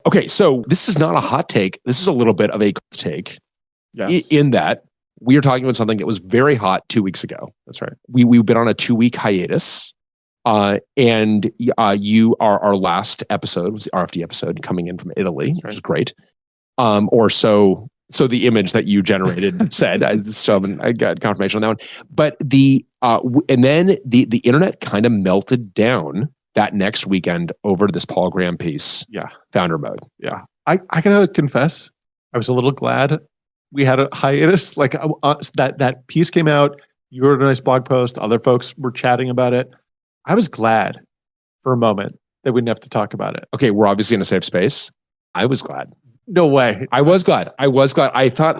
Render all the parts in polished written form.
Okay, so this is not a hot take. This is a little bit of a take. Yes. In that we are talking about something that was very hot 2 weeks ago. That's right. We've been on a 2-week hiatus. And you are our last episode, was the RFD episode coming in from Italy, which is great. Or so the image that you generated said. I got confirmation on that one. But and then the internet kind of melted down that next weekend over to this Paul Graham piece. Yeah. Founder mode. Yeah. I gotta confess, I was a little glad we had a hiatus. Like that piece came out. You wrote a nice blog post. Other folks were chatting about it. I was glad for a moment that we didn't have to talk about it. Okay, we're obviously in a safe space. I was glad. No way. I was glad. I thought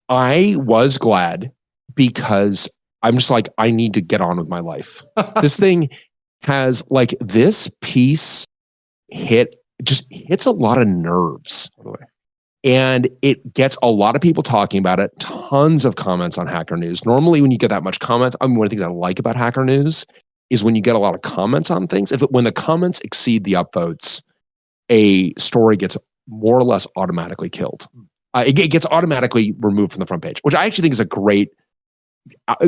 I was glad because I'm just like, I need to get on with my life. This thing has this piece hits a lot of nerves. Totally. And it gets a lot of people talking about it, tons of comments on Hacker News. Normally when you get that much comments, one of the things I like about Hacker News is when you get a lot of comments on things. When the comments exceed the upvotes, a story gets more or less automatically killed. It gets automatically removed from the front page, which I actually think is a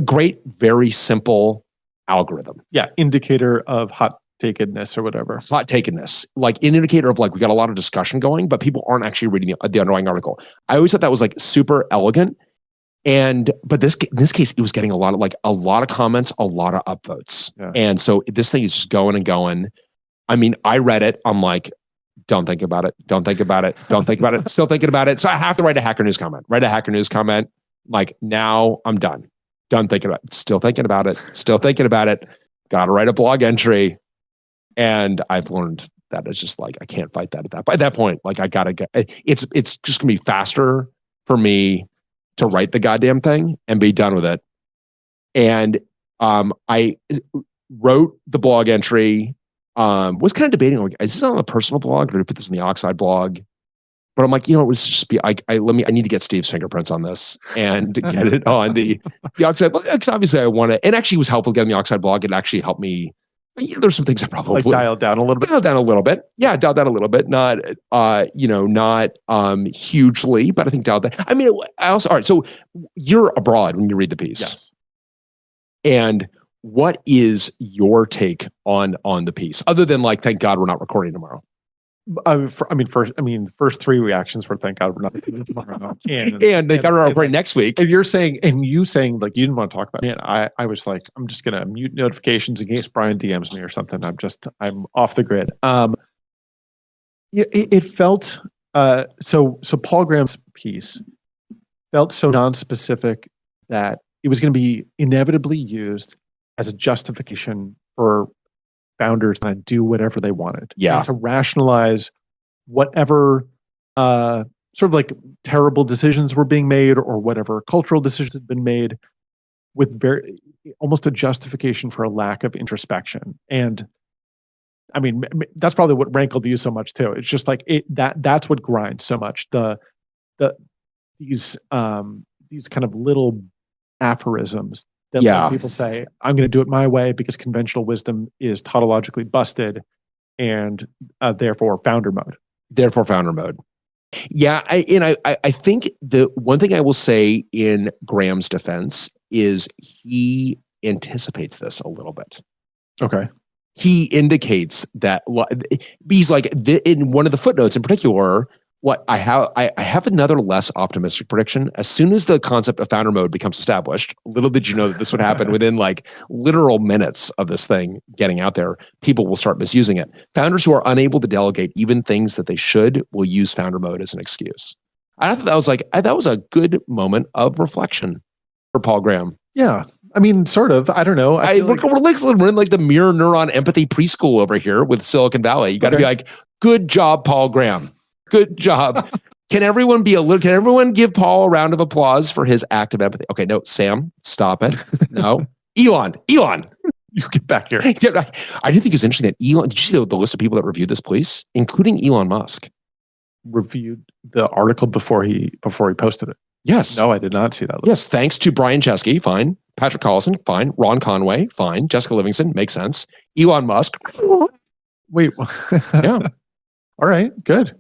great, very simple algorithm. Yeah, indicator of hot takedness or whatever. Hot takedness, an indicator of we got a lot of discussion going, but people aren't actually reading the underlying article. I always thought that was super elegant. But in this case, it was getting a lot of comments, a lot of upvotes. Yeah. And so this thing is just going and going. I mean, I read it. I'm like, don't think about it. Don't think about it. Don't think about it. Still thinking about it. So I have to write a Hacker News comment. Now I'm done. Done thinking about it. Still thinking about it. Still thinking about it. Got to write a blog entry. And I've learned that it's just I can't fight that at that point. I gotta get. It's just gonna be faster for me to write the goddamn thing and be done with it. And I wrote the blog entry. Was kind of debating is this on a personal blog or do I put this in the Oxide blog? But I'm like, it was just be I need to get Steve's fingerprints on this and get it on the Oxide blog. Because obviously I want to, and actually it was helpful getting the Oxide blog. It actually helped me. There's some things I probably dial down a little bit. Dial down a little bit. Yeah, dial down a little bit. Not not hugely, but I think dial down. I mean, all right. So you're abroad when you read the piece. Yes. And what is your take on the piece, other than thank God we're not recording tomorrow? First three reactions were thank God we're not recording tomorrow, and they got to record next week. And you saying you didn't want to talk about it. And I was like, I'm just gonna mute notifications in case Bryan DMs me or something. I'm off the grid. It felt so Paul Graham's piece felt so non-specific that it was going to be inevitably used as a justification for founders that do whatever they wanted. Yeah. And to rationalize whatever sort of terrible decisions were being made or whatever cultural decisions had been made with almost a justification for a lack of introspection. And I mean, that's probably what rankled you so much too. It's just that's what grinds so much. These kind of little aphorisms that let people say, I'm going to do it my way because conventional wisdom is tautologically busted and therefore founder mode. Yeah. I think the one thing I will say in Graham's defense is he anticipates this a little bit. Okay. He indicates that he's in one of the footnotes in particular, I have another less optimistic prediction. As soon as the concept of founder mode becomes established, little did you know that this would happen within literal minutes of this thing getting out there, people will start misusing it. Founders who are unable to delegate even things that they should will use founder mode as an excuse. I thought that was a good moment of reflection for Paul Graham. Yeah. I mean, sort of. I don't know. We're in the mirror neuron empathy preschool over here with Silicon Valley. You got to be good job, Paul Graham. Good job. Can everyone give Paul a round of applause for his act of empathy? Okay, no, Sam, stop it. No. Elon. You get back here. Yeah, I did think it was interesting that Elon, did you see the list of people that reviewed this piece, including Elon Musk? Reviewed the article before he posted it. Yes. No, I did not see that list. Yes, thanks to Brian Chesky, fine. Patrick Collison, fine. Ron Conway, fine. Jessica Livingston, makes sense. Elon Musk. Wait. Yeah. All right, good.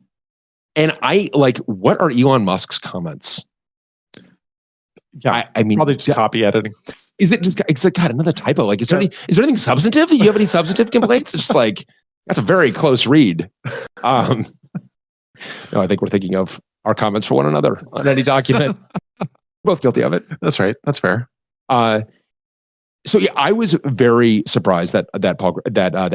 And I like, what are Elon Musk's comments? Yeah, I mean, probably just copy editing. Is it just? It's like, God, another typo. Like, is there anything substantive? Do you have any substantive complaints? It's just like, that's a very close read. No, I think we're thinking of our comments for one another on any document. Both guilty of it. That's right. That's fair. So yeah, I was very surprised that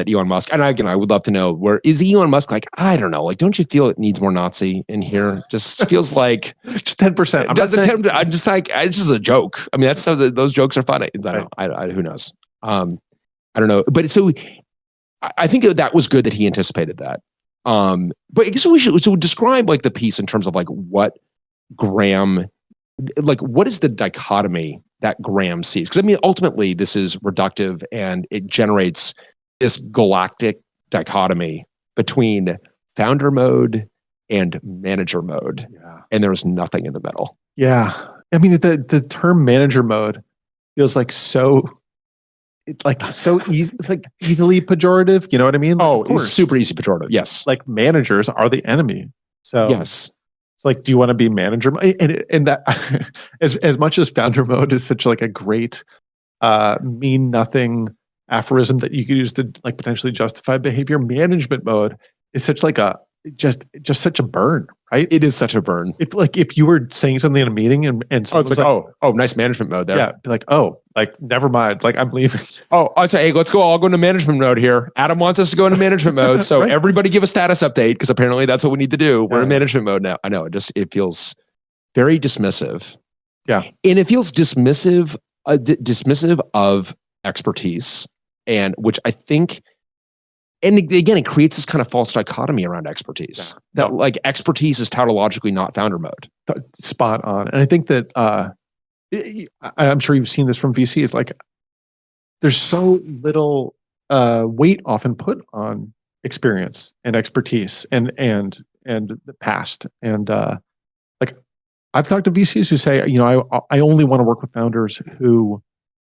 Elon Musk, and again, I would love to know, where is Elon Musk? Like, I don't know. Like, don't you feel it needs more Nazi in here? Just feels like just 10%. I'm just like, it's just a joke. I mean, those jokes are funny. I who knows? I don't know. But so I think that was good that he anticipated that. But I guess we should describe like the piece in terms of like what Graham, like what is the dichotomy that Graham sees? Because I mean, ultimately, this is reductive and it generates this galactic dichotomy between founder mode and manager mode. Yeah. And there's nothing in the middle. Yeah. I mean, the term manager mode feels like so easy. It's like easily pejorative. You know what I mean? Oh, it's super easy pejorative. Yes. Like managers are the enemy. So yes. It's like, do you want to be manager? And that, as much as founder mode is such like a great mean nothing aphorism that you could use to like potentially justify behavior, management mode is such like a just such a burn, right? It is such a burn. If you were saying something in a meeting and it's like, nice management mode there. Yeah, be like, never mind, like I'm leaving. I'd say, hey, let's go all go into management mode here. Adam wants us to go into management mode, so right. Everybody give a status update because apparently that's what we need to do. We're in management mode now. I know it feels very dismissive. Yeah, and it feels dismissive of expertise, and which I think. And again, it creates this kind of false dichotomy around expertise. Yeah. That like expertise is tautologically not founder mode. Spot on. And I think that I'm sure you've seen this from VCs. Like, there's so little weight often put on experience and expertise and the past. And like, I've talked to VCs who say, I only want to work with founders who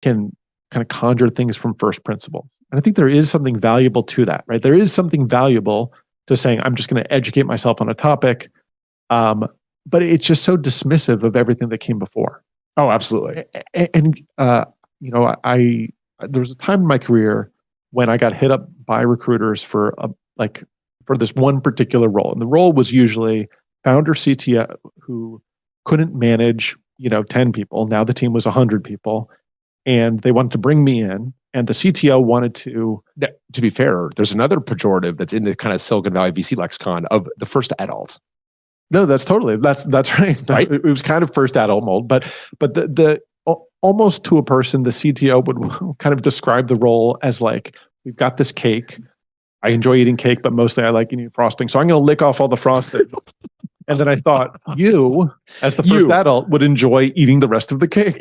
can kind of conjure things from first principles. And I think there is something valuable to that, right? There is something valuable to saying, I'm just going to educate myself on a topic. But it's just so dismissive of everything that came before. Oh, absolutely. And there was a time in my career when I got hit up by recruiters for this one particular role. And the role was usually founder CTO who couldn't manage, 10 people. Now the team was 100 people. And they wanted to bring me in, and the CTO wanted to. To be fair, there's another pejorative that's in the kind of Silicon Valley VC lexicon of the first adult. No, that's right. Right. It was kind of first adult mold, but the almost to a person, the CTO would kind of describe the role as like, we've got this cake. I enjoy eating cake, but mostly I like eating frosting. So I'm going to lick off all the frosting. And then I thought, you, as the first adult, would enjoy eating the rest of the cake.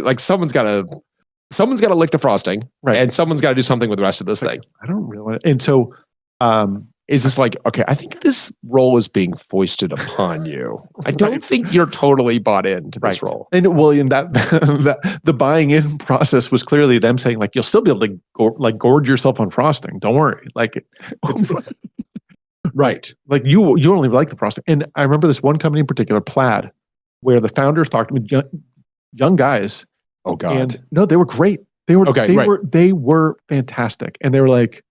Like someone's got to lick the frosting, right? And someone's got to do something with the rest of this thing. I don't really want to. And so, is this like, okay, I think this role is being foisted upon you. I don't think you're totally bought into this role. And in that the buying in process was clearly them saying like, you'll still be able to gorge yourself on frosting. Don't worry. Like, right. Like you only like the frosting. And I remember this one company in particular, Plaid, where the founders talked to me, young guys. Oh God. And no, they were great. They were fantastic. And they were like,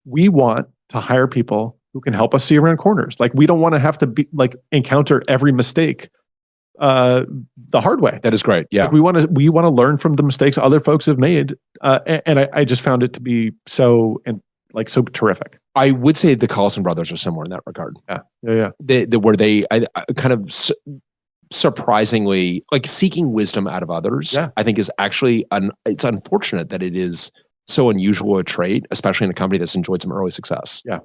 we want to hire people who can help us see around corners. Like, we don't want to have to be like encounter every mistake the hard way. That is great. Yeah. Like, we want to learn from the mistakes other folks have made. And I just found it to be so terrific. I would say the Collison brothers are similar in that regard. Yeah. Where they kind of surprisingly like seeking wisdom out of others. Yeah. I think is actually it's unfortunate that it is so unusual a trait, especially in a company that's enjoyed some early success. Yeah,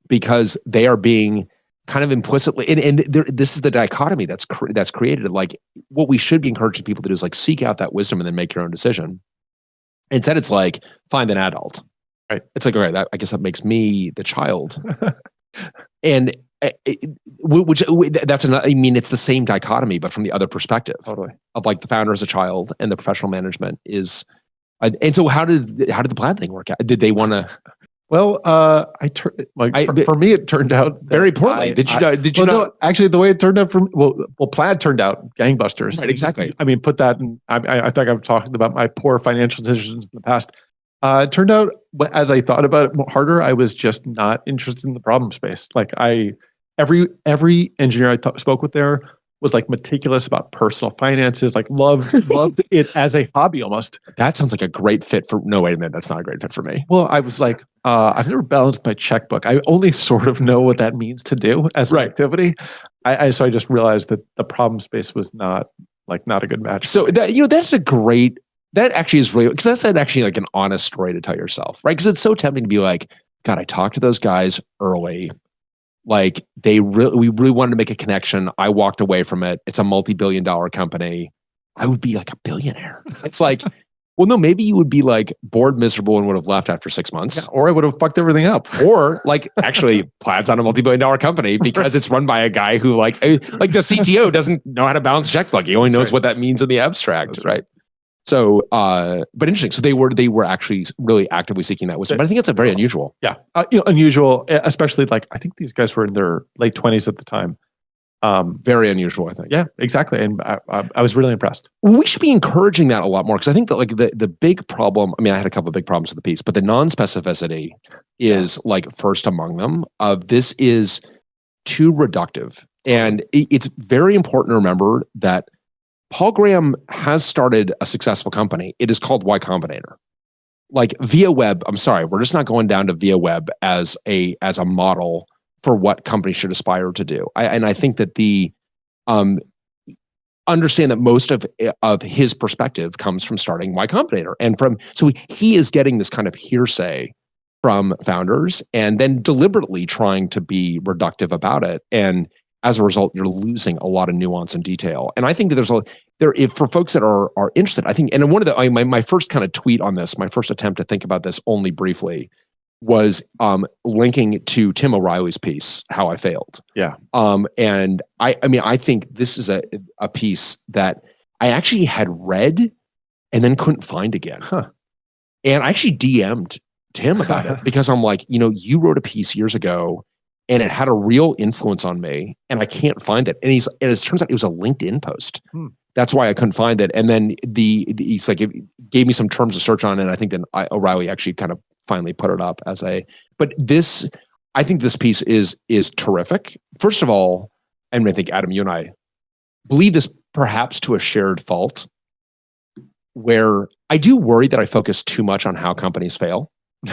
because they are being kind of implicitly, and this is the dichotomy that's created. Like, what we should be encouraging people to do is like seek out that wisdom and then make your own decision. Instead, it's like find an adult. Right. It's like, all right, I guess that makes me the child. And that's another. I mean, it's the same dichotomy, but from the other perspective. Totally. Of like the founder as a child and the professional management is. And so, how did the Plaid thing work out? Did they want to? Well, for me, it turned out very poorly. Did you not? No, actually, the way it turned out for me, Plaid turned out gangbusters. Right, exactly. I mean, put that in. I think I've talked about my poor financial decisions in the past. It turned out, as I thought about it harder, I was just not interested in the problem space. Like every engineer I spoke with there was like meticulous about personal finances, like loved it as a hobby almost. That sounds like a great fit for, no, wait a minute, that's not a great fit for me. Well, I was like, I've never balanced my checkbook. I only sort of know what that means to do as an activity. So I just realized that the problem space was not a good match. So that's a great, that actually is really, because that's actually like an honest story to tell yourself, right? Because it's so tempting to be like, God, I talked to those guys early. Like we really wanted to make a connection. I walked away from it. It's a multi-billion-dollar company. I would be like a billionaire. It's like, well, no, maybe you would be like bored, miserable, and would have left after 6 months. Yeah, or I would have fucked everything up. Or like, actually, Plaid's not a multi-billion-dollar company because it's run by a guy who like the CTO doesn't know how to balance a checkbook. He only knows what that means in the abstract, right? So, but interesting. So they were actually really actively seeking that wisdom. But I think it's very unusual. Yeah, unusual, especially like I think these guys were in their late 20s at the time. Very unusual, I think. Yeah, exactly. And I was really impressed. We should be encouraging that a lot more because I think that like the big problem, I mean, I had a couple of big problems with the piece, but the non-specificity is like first among them. This is too reductive. And it's very important to remember that Paul Graham has started a successful company. It is called Y Combinator. Like Via Web, I'm sorry, we're just not going down to Via Web as a model for what companies should aspire to do. I think that the understand that most of his perspective comes from starting Y Combinator, and so he is getting this kind of hearsay from founders, and then deliberately trying to be reductive about it. And as a result, you're losing a lot of nuance and detail. And I think that for folks that are interested, I think, and one of my first kind of tweet on this, my first attempt to think about this only briefly, was linking to Tim O'Reilly's piece, How I Failed. Yeah. And I think this is a piece that I actually had read and then couldn't find again. Huh. And I actually DM'd Tim about it because I'm like, you wrote a piece years ago and it had a real influence on me and I can't find it. And it turns out it was a LinkedIn post. That's why I couldn't find it. And then he's like, it gave me some terms to search on. And I think then O'Reilly actually kind of finally put it up but I think this piece is terrific. First of all, I think Adam, you and I believe this perhaps to a shared fault where I do worry that I focus too much on how companies fail. Do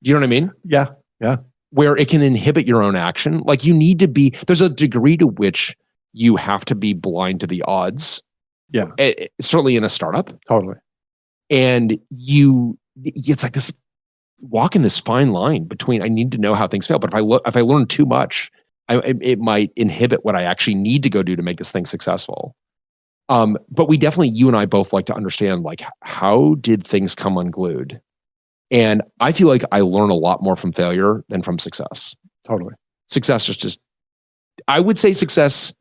you know what I mean? Yeah. Yeah. Where it can inhibit your own action. Like there's a degree to which you have to be blind to the odds. Yeah. Certainly in a startup. Totally. And it's like this walking this fine line between I need to know how things fail, but if I learn too much, it might inhibit what I actually need to go do to make this thing successful. But we definitely, you and I both like to understand like how did things come unglued, and I feel like I learn a lot more from failure than from success. Totally, success is just I would say success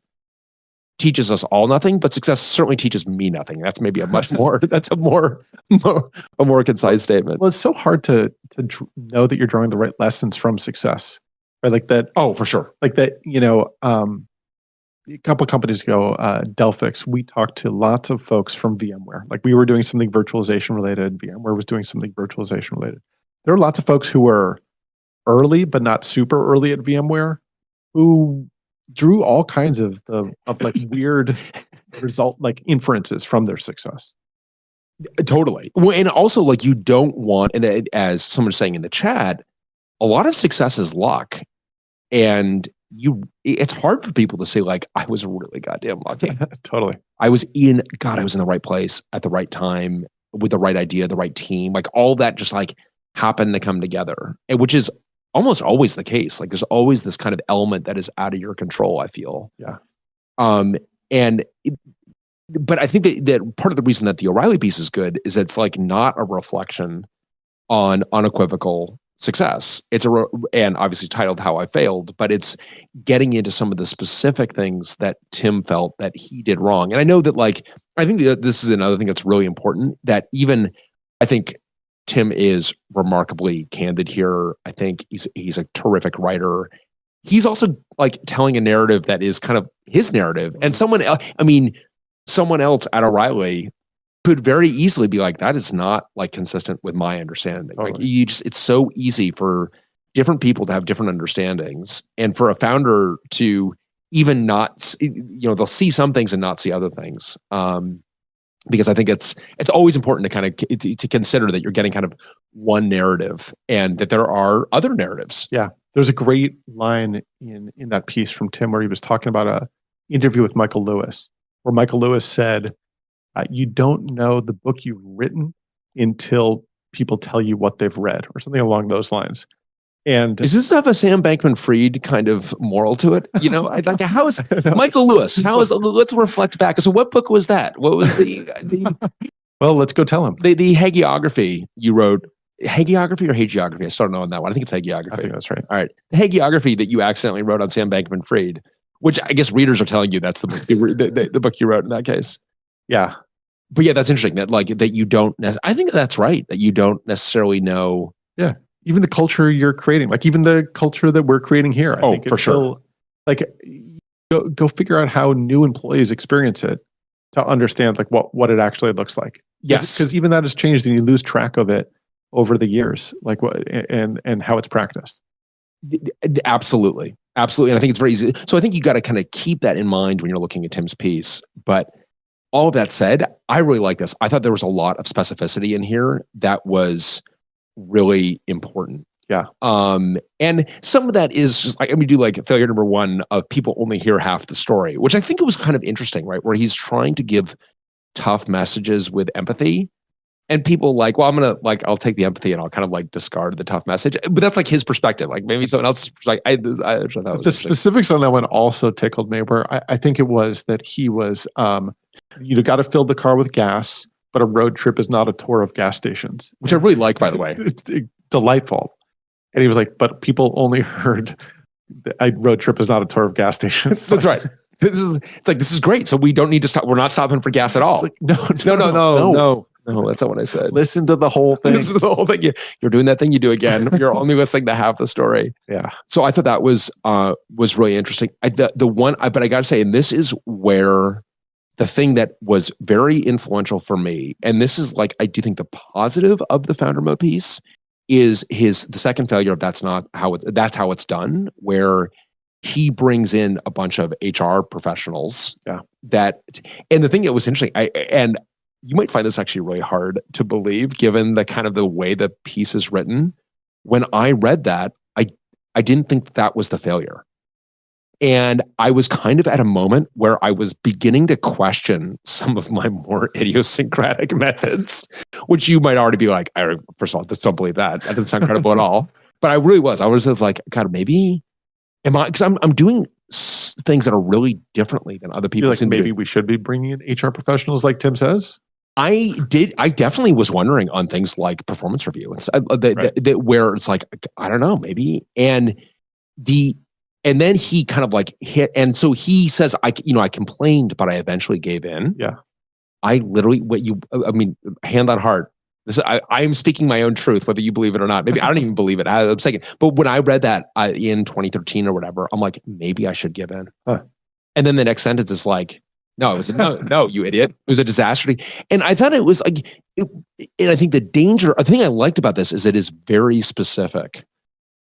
teaches us all nothing, but success certainly teaches me nothing. That's maybe that's a more concise statement. Well, it's so hard to know that you're drawing the right lessons from success, right? Like that. Oh, for sure. Like that, a couple of companies ago, Delphix, we talked to lots of folks from VMware. Like we were doing something virtualization related. VMware was doing something virtualization related. There are lots of folks who were early, but not super early at VMware who drew all kinds of like weird result, like inferences from their success. Totally. Well, and also like you don't want, and as someone's saying in the chat, a lot of success is luck. And it's hard for people to say like, I was really goddamn lucky. Totally. I was in the right place at the right time with the right idea, the right team, like all that just like happened to come together, and which is almost always the case. Like there's always this kind of element that is out of your control, I feel. Yeah. But I think that part of the reason that the O'Reilly piece is good is it's like not a reflection on unequivocal success. And obviously titled How I Failed, but it's getting into some of the specific things that Tim felt that he did wrong. And I know that I think that this is another thing that's really important, that even I think Tim is remarkably candid here. I think he's a terrific writer. He's also like telling a narrative that is kind of his narrative. And someone else at O'Reilly could very easily be like, that is not like consistent with my understanding. Like it's so easy for different people to have different understandings, and for a founder to even not, they'll see some things and not see other things. Because I think it's always important to kind of to consider that you're getting kind of one narrative and that there are other narratives. Yeah. There's a great line in that piece from Tim where he was talking about a interview with Michael Lewis, where Michael Lewis said, you don't know the book you've written until people tell you what they've read, or something along those lines. And does this have a Sam Bankman-Fried kind of moral to it? I'd like, how is Michael Lewis? Let's reflect back. So what book was that? What was the well, let's go tell him. The hagiography you wrote, hagiography or hagiography? I still don't know on that one. I think it's hagiography. I think that's right. All right. The hagiography that you accidentally wrote on Sam Bankman-Fried, which I guess readers are telling you that's the book the book you wrote in that case. Yeah. But yeah, that's interesting that you don't, I think that's right, that you don't necessarily know. Yeah. Even the culture you're creating, like even the culture that we're creating here. I think for sure. Like go figure out how new employees experience it to understand like what it actually looks like. Yes. Because even that has changed and you lose track of it over the years, like what and how it's practiced. Absolutely. Absolutely. And I think it's very easy. So I think you got to kind of keep that in mind when you're looking at Tim's piece. But all of that said, I really like this. I thought there was a lot of specificity in here that was really important. Yeah. And some of that is just like, we do like failure number one of people only hear half the story, which I think it was kind of interesting, right? Where he's trying to give tough messages with empathy, and people like, well, I'm going to I'll take the empathy and I'll kind of like discard the tough message. But that's like his perspective. Like maybe someone else, like I thought the specifics on that one also tickled me, where I think it was that he was, you got to fill the car with gas, but a road trip is not a tour of gas stations. Which I really like, by the way. It's delightful. And he was like, but people only heard a road trip is not a tour of gas stations. That's right. This is great. So we don't need to stop. We're not stopping for gas at all. Like, No, that's not what I said. Listen to the whole thing. Listen to the whole thing. You're doing that thing you do again. You're only listening to half the story. Yeah. So I thought that was really interesting. But I got to say, and this is where the thing that was very influential for me, and this is like, I do think the positive of the founder mode piece is the second failure of that's how it's done, where he brings in a bunch of HR professionals. Yeah. And the thing that was interesting, and you might find this actually really hard to believe, given the kind of the way the piece is written. When I read that, I didn't think that was the failure. And I was kind of at a moment where I was beginning to question some of my more idiosyncratic methods, which you might already be like, first of all, just don't believe that. That doesn't sound credible at all. But I really was. I was just like, God, maybe because I'm doing things that are really differently than other people. Like maybe we should be bringing in HR professionals, like Tim says. I definitely was wondering on things like performance review where it's like, I don't know, maybe. And then he kind of like hit. And so he says, I complained, but I eventually gave in. Yeah. I literally, hand on heart. I am speaking my own truth, whether you believe it or not. Maybe I don't even believe it. I'm saying it. But when I read that in 2013 or whatever, I'm like, maybe I should give in. Huh. And then the next sentence is like, no, it was no, you idiot. It was a disaster. And I thought it was like, and I think the thing I liked about this is it is very specific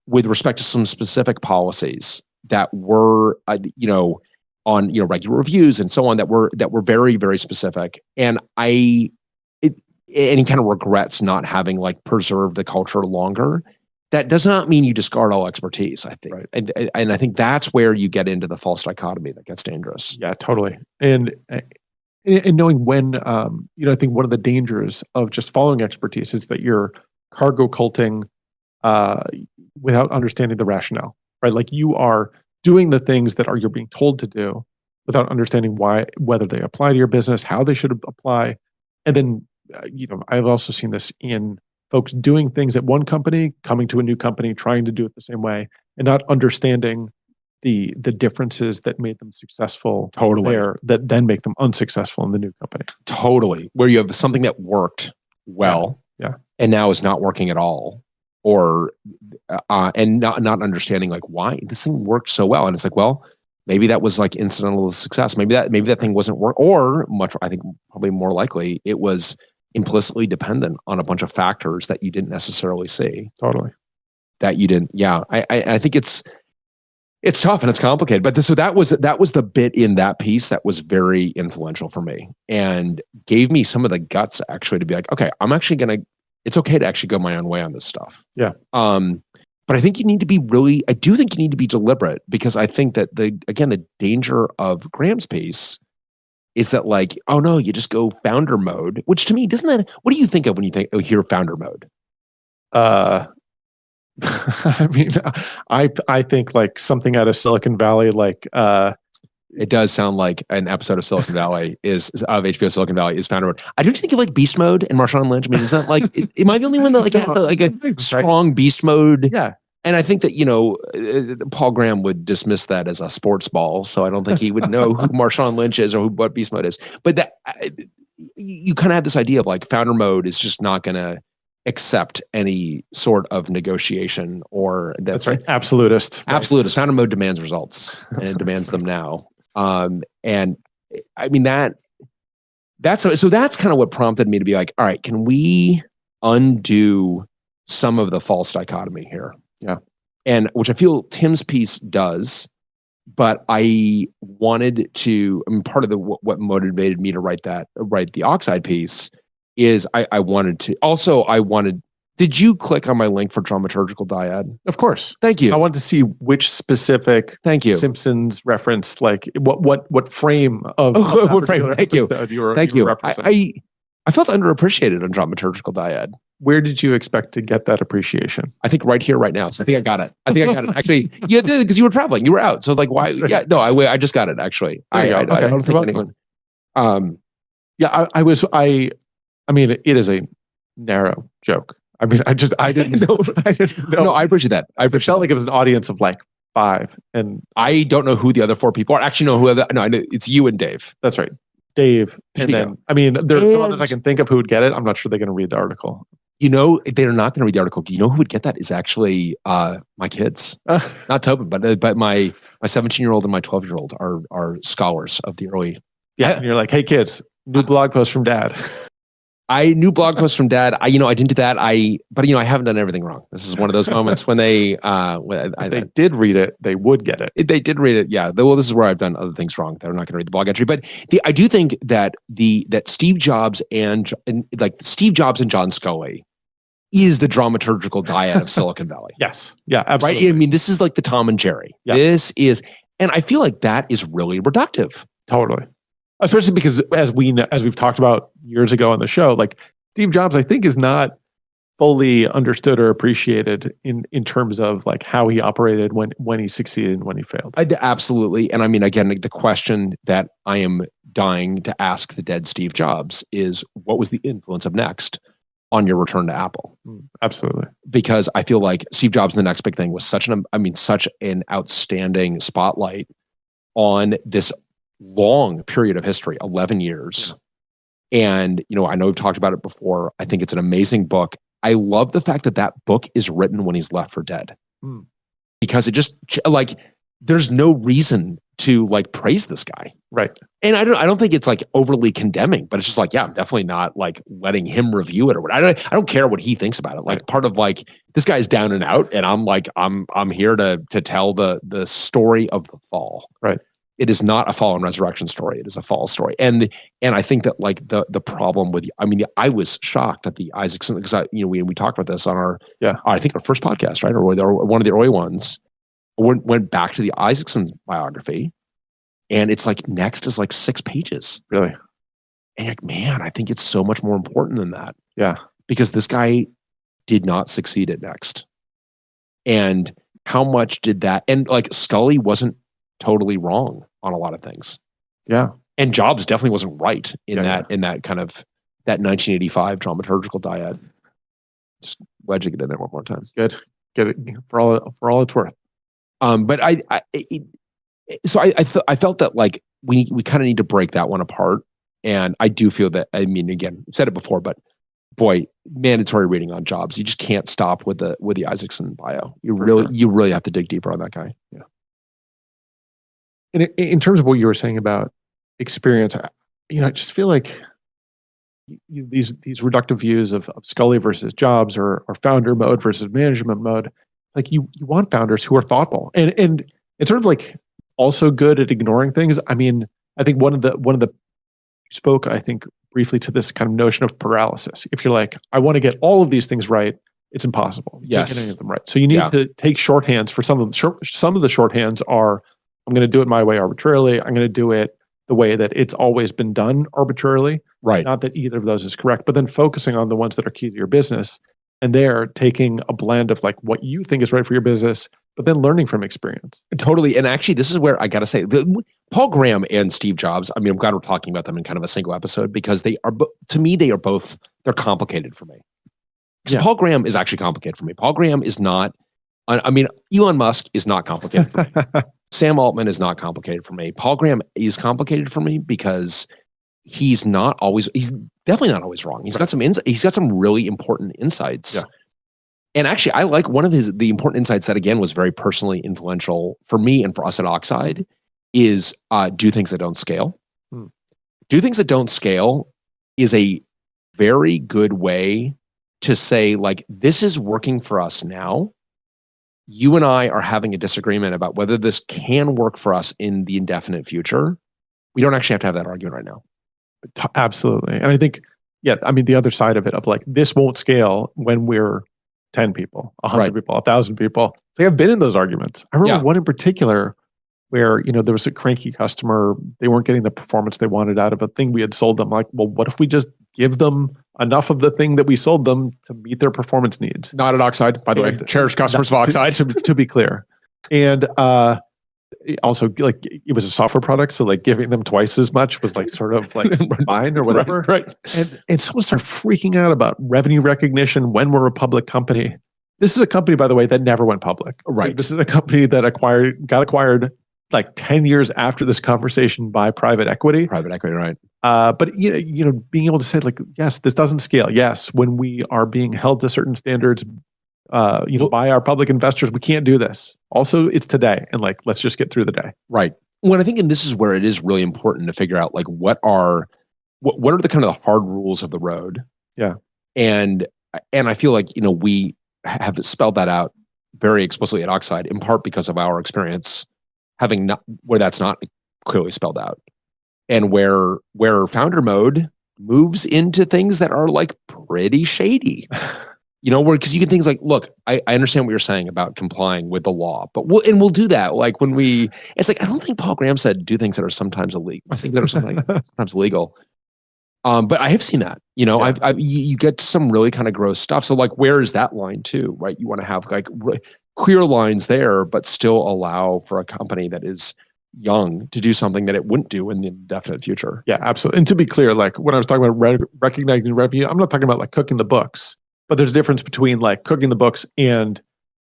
with respect to some specific policies that were, on, regular reviews and so on that were very, very specific. And he kind of regrets not having like preserved the culture longer. That does not mean you discard all expertise, I think. Right. And I think that's where you get into the false dichotomy that gets dangerous. Yeah, totally. And knowing when, I think one of the dangers of just following expertise is that you're cargo culting without understanding the rationale, right? Like you are doing the things that you're being told to do without understanding whether they apply to your business, how they should apply. And then, I've also seen this in folks doing things at one company, coming to a new company, trying to do it the same way, and not understanding the differences that made them successful there, that then make them unsuccessful in the new company. Totally. Where you have something that worked well. Yeah. And now is not working at all, or and not understanding like why this thing worked so well. And it's like, well, maybe that was like incidental to success. Maybe that thing wasn't work, or much, I think probably more likely it was implicitly dependent on a bunch of factors that you didn't necessarily see. Totally. That you didn't. Yeah. I think it's tough and it's complicated, but so that was the bit in that piece that was very influential for me and gave me some of the guts actually to be like, okay, it's okay to actually go my own way on this stuff. Yeah. But I think you need to be I do think you need to be deliberate, because I think that the danger of Graham's piece is that like, oh no, you just go founder mode, which to me, what do you think of when you hear founder mode? I mean, I think like something out of Silicon Valley, like it does sound like an episode of Silicon Valley of HBO Silicon Valley is founder mode. I don't think of like beast mode and Marshawn Lynch. I mean, is that like, am I the only one that like has like a strong beast mode? Yeah. And I think that, Paul Graham would dismiss that as a sports ball. So I don't think he would know who Marshawn Lynch is or what beast mode is. But that you kind of have this idea of like founder mode is just not going to accept any sort of negotiation, or that's right. Absolutist. Right? Absolutist. Founder mode demands results and it demands them now. And I mean that's kind of what prompted me to be like, all right, can we undo some of the false dichotomy here? Yeah. And which I feel Tim's piece does, but I wanted to, part of what motivated me to write the Oxide piece is I wanted, did you click on my link for Dramaturgical Dyad? Of course. Thank you. I wanted to see which specific Simpsons reference, like what frame of what frame? Thank you. You were referencing. I felt underappreciated on Dramaturgical Dyad. Where did you expect to get that appreciation? I think right here, right now. So I think I got it. Actually, yeah, because you were traveling, you were out. So I was like, why? Right. Yeah, no, I just got it actually. I don't think anyone. I mean, it is a narrow joke. I mean, I didn't know. No, I appreciate that. I felt like it was an audience of like 5, and I don't know who the other 4 people are. Actually, know who? No, I know it's you and Dave. That's right, Dave. And then, I mean, there's others I can think of who would get it. I'm not sure they're going to read the article. They're not going to read the article. You know who would get that is actually my kids, not Tobin, but my 17-year-old and my 12-year-old are scholars of the early. Yeah, and you're like, hey kids, new blog post from Dad. New blog post from Dad. I didn't do that. But I haven't done everything wrong. This is one of those moments when they did read it, they would get it. They did read it. Yeah. Well, this is where I've done other things wrong that I'm not going to read the blog entry. But I do think that that Steve Jobs and John Scully is the dramaturgical dyad of Silicon Valley. Yes. Yeah. Absolutely. Right. I mean, this is like the Tom and Jerry. Yeah. This is, and I feel like that is really reductive. Totally. Especially because as we've talked about years ago on the show, like Steve Jobs, I think is not fully understood or appreciated in terms of like how he operated when he succeeded and when he failed. Absolutely. And I mean, again, the question that I am dying to ask the dead Steve Jobs is, what was the influence of Next on your return to Apple? Absolutely. Because I feel like Steve Jobs' The Next Big Thing was such an outstanding spotlight on this long period of history, 11 years. Yeah. And, I know we've talked about it before. I think it's an amazing book. I love the fact that book is written when he's left for dead. Because it just like, there's no reason to like praise this guy. Right. And I don't think it's like overly condemning, but it's just like, yeah, I'm definitely not like letting him review it or whatever. I don't care what he thinks about it. Like part of like, this guy's down and out, and I'm like, I'm here to tell the story of the fall. Right. It is not a fall and resurrection story. It is a fall story. And I think that like the problem with, I was shocked at the Isaacson, because we talked about this on our first podcast, right? Or one of the early ones. Went back to the Isaacson biography, and it's like Next is like 6 pages. Really? And like, man, I think it's so much more important than that. Yeah. Because this guy did not succeed at Next. And how much did that, and like Scully wasn't totally wrong on a lot of things. Yeah. And Jobs definitely wasn't right in that kind of that 1985 dramaturgical dyad. Just wedging it in there one more time. Good. Get it for all it's worth. But I felt that like we kind of need to break that one apart. And I do feel that, again, I've said it before, but boy, mandatory reading on Jobs. You just can't stop with the Isaacson bio. You really have to dig deeper on that guy. Yeah. And in terms of what you were saying about experience, I just feel like these reductive views of Scully versus Jobs or founder mode versus management mode, like you want founders who are thoughtful and it's sort of like also good at ignoring things. I mean, I think one of the spoke, I think, briefly to this kind of notion of paralysis. If you're like, I want to get all of these things right, it's impossible. You can't get any of them right. So you need to take shorthands for some of them. Some of the shorthands are, I'm going to do it my way arbitrarily. I'm going to do it the way that it's always been done arbitrarily. Right. Not that either of those is correct, but then focusing on the ones that are key to your business. And they're taking a blend of like what you think is right for your business, but then learning from experience. Totally. And actually, this is where I got to say, Paul Graham and Steve Jobs, I mean, I'm glad we're talking about them in kind of a single episode because they are, to me, they're complicated for me. Because Paul Graham is actually complicated for me. Paul Graham is not, I mean, Elon Musk is not complicated for me. Sam Altman is not complicated for me. Paul Graham is complicated for me because he's definitely not always wrong. He's got some really important insights. Yeah. And actually, I like one of the important insights that, again, was very personally influential for me and for us at Oxide is do things that don't scale. Do things that don't scale is a very good way to say, like, this is working for us now. You and I are having a disagreement about whether this can work for us in the indefinite future. We don't actually have to have that argument right now. Absolutely. And I think, the other side of it of like, this won't scale when we're 10 people, 100 people, 1,000 people. So I've been in those arguments. I remember one in particular where, there was a cranky customer. They weren't getting the performance they wanted out of a thing we had sold them. Like, well, what if we just give them enough of the thing that we sold them to meet their performance needs? Not at Oxide, by the way. Cherished customers of Oxide. To be clear. And also, like, it was a software product, so like giving them twice as much was like sort of like fine or whatever. Right. And someone started freaking out about revenue recognition when we're a public company. This is a company, by the way, that never went public. Right. This is a company that got acquired like 10 years after this conversation by private equity. Private equity, right. But being able to say like, yes, this doesn't scale. Yes, when we are being held to certain standards, by our public investors, we can't do this. Also, it's today, and like, let's just get through the day. Right. Well, I think, and this is where it is really important to figure out like what are the kind of the hard rules of the road. Yeah. And I feel like we have spelled that out very explicitly at Oxide, in part because of our experience having where that's not clearly spelled out, and where founder mode moves into things that are like pretty shady. Because you can things like, look, I understand what you're saying about complying with the law, but we'll do that. Like it's like, I don't think Paul Graham said do things that are sometimes illegal. I think that are sometimes illegal. But I have seen that, you get some really kind of gross stuff. So like, where is that line too, right? You want to have like clear lines there, but still allow for a company that is young to do something that it wouldn't do in the indefinite future. Yeah, absolutely. And to be clear, like when I was talking about recognizing revenue, I'm not talking about like cooking the books. But there's a difference between like cooking the books and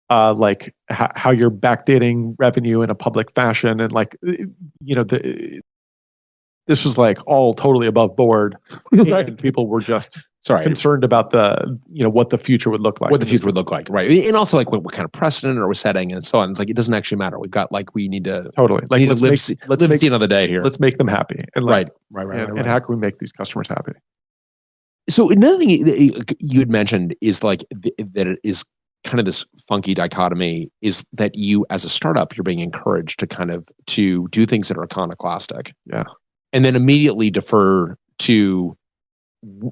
like how you're backdating revenue in a public fashion. And like, this was like all totally above board. Right. And people were just concerned about what the future would look like. What the future would look like, right? And also like what kind of precedent are we setting and so on. It's like, it doesn't actually matter. We've got like, we need to totally like, let's live another day here. Let's make them happy. And like, right. And how can we make these customers happy? So another thing you had mentioned is like that it is kind of this funky dichotomy is that you as a startup, you're being encouraged to do things that are iconoclastic. Yeah. And then immediately defer to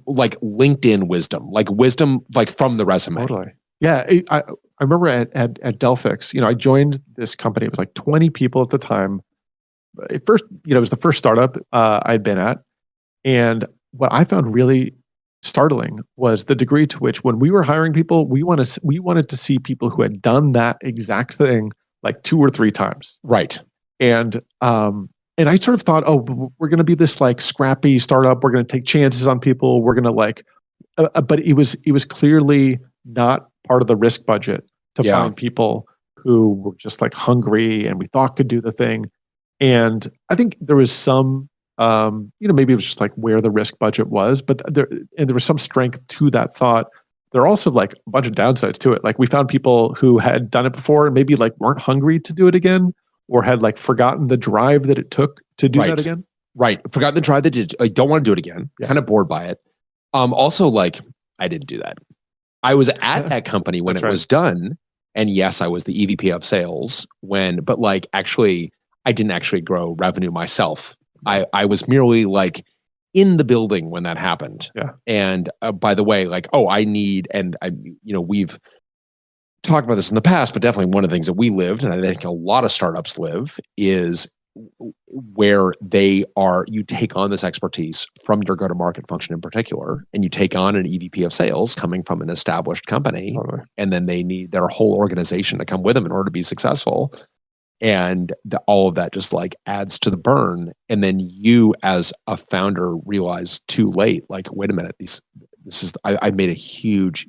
like LinkedIn wisdom like from the resume. Totally. Yeah. I remember at Delphix, I joined this company. It was like 20 people at the time. At first, it was the first startup I'd been at. And what I found really startling was the degree to which when we were hiring people, we wanted to see people who had done that exact thing like 2 or 3 times. Right. And I sort of thought, oh, we're going to be this like scrappy startup. We're going to take chances on people. We're going to like, but it was clearly not part of the risk budget to find people who were just like hungry and we thought could do the thing. And I think there was some Maybe it was just like where the risk budget was, but there was some strength to that thought. There are also like a bunch of downsides to it. Like we found people who had done it before and maybe like weren't hungry to do it again, or had like forgotten the drive that it took to do that again. Right. Forgotten the drive that did. I don't want to do it again. Yeah. Kind of bored by it. Also, like I didn't do that. I was at that company when it was done, and yes, I was the EVP of sales but like actually, I didn't actually grow revenue myself. I was merely like in the building when that happened. Yeah. And by the way, like, we've talked about this in the past, but definitely one of the things that we lived, and I think a lot of startups live, is where you take on this expertise from your go-to-market function in particular, and you take on an EVP of sales coming from an established company, and then they need their whole organization to come with them in order to be successful. And all of that just like adds to the burn. And then you as a founder realize too late, like, wait a minute, I made a huge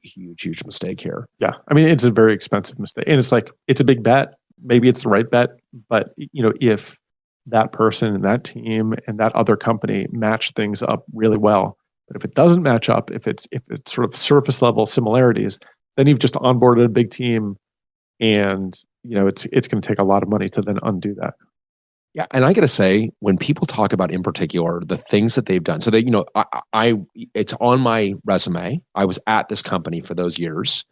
mistake here. Yeah. I mean, it's a very expensive mistake, and it's like, it's a big bet. Maybe it's the right bet, but if that person and that team and that other company match things up really well, but if it doesn't match up, if it's sort of surface level similarities, then you've just onboarded a big team, and it's going to take a lot of money to then undo that. Yeah, and I got to say, when people talk about, in particular, the things that they've done, so they, it's on my resume. I was at this company for those years,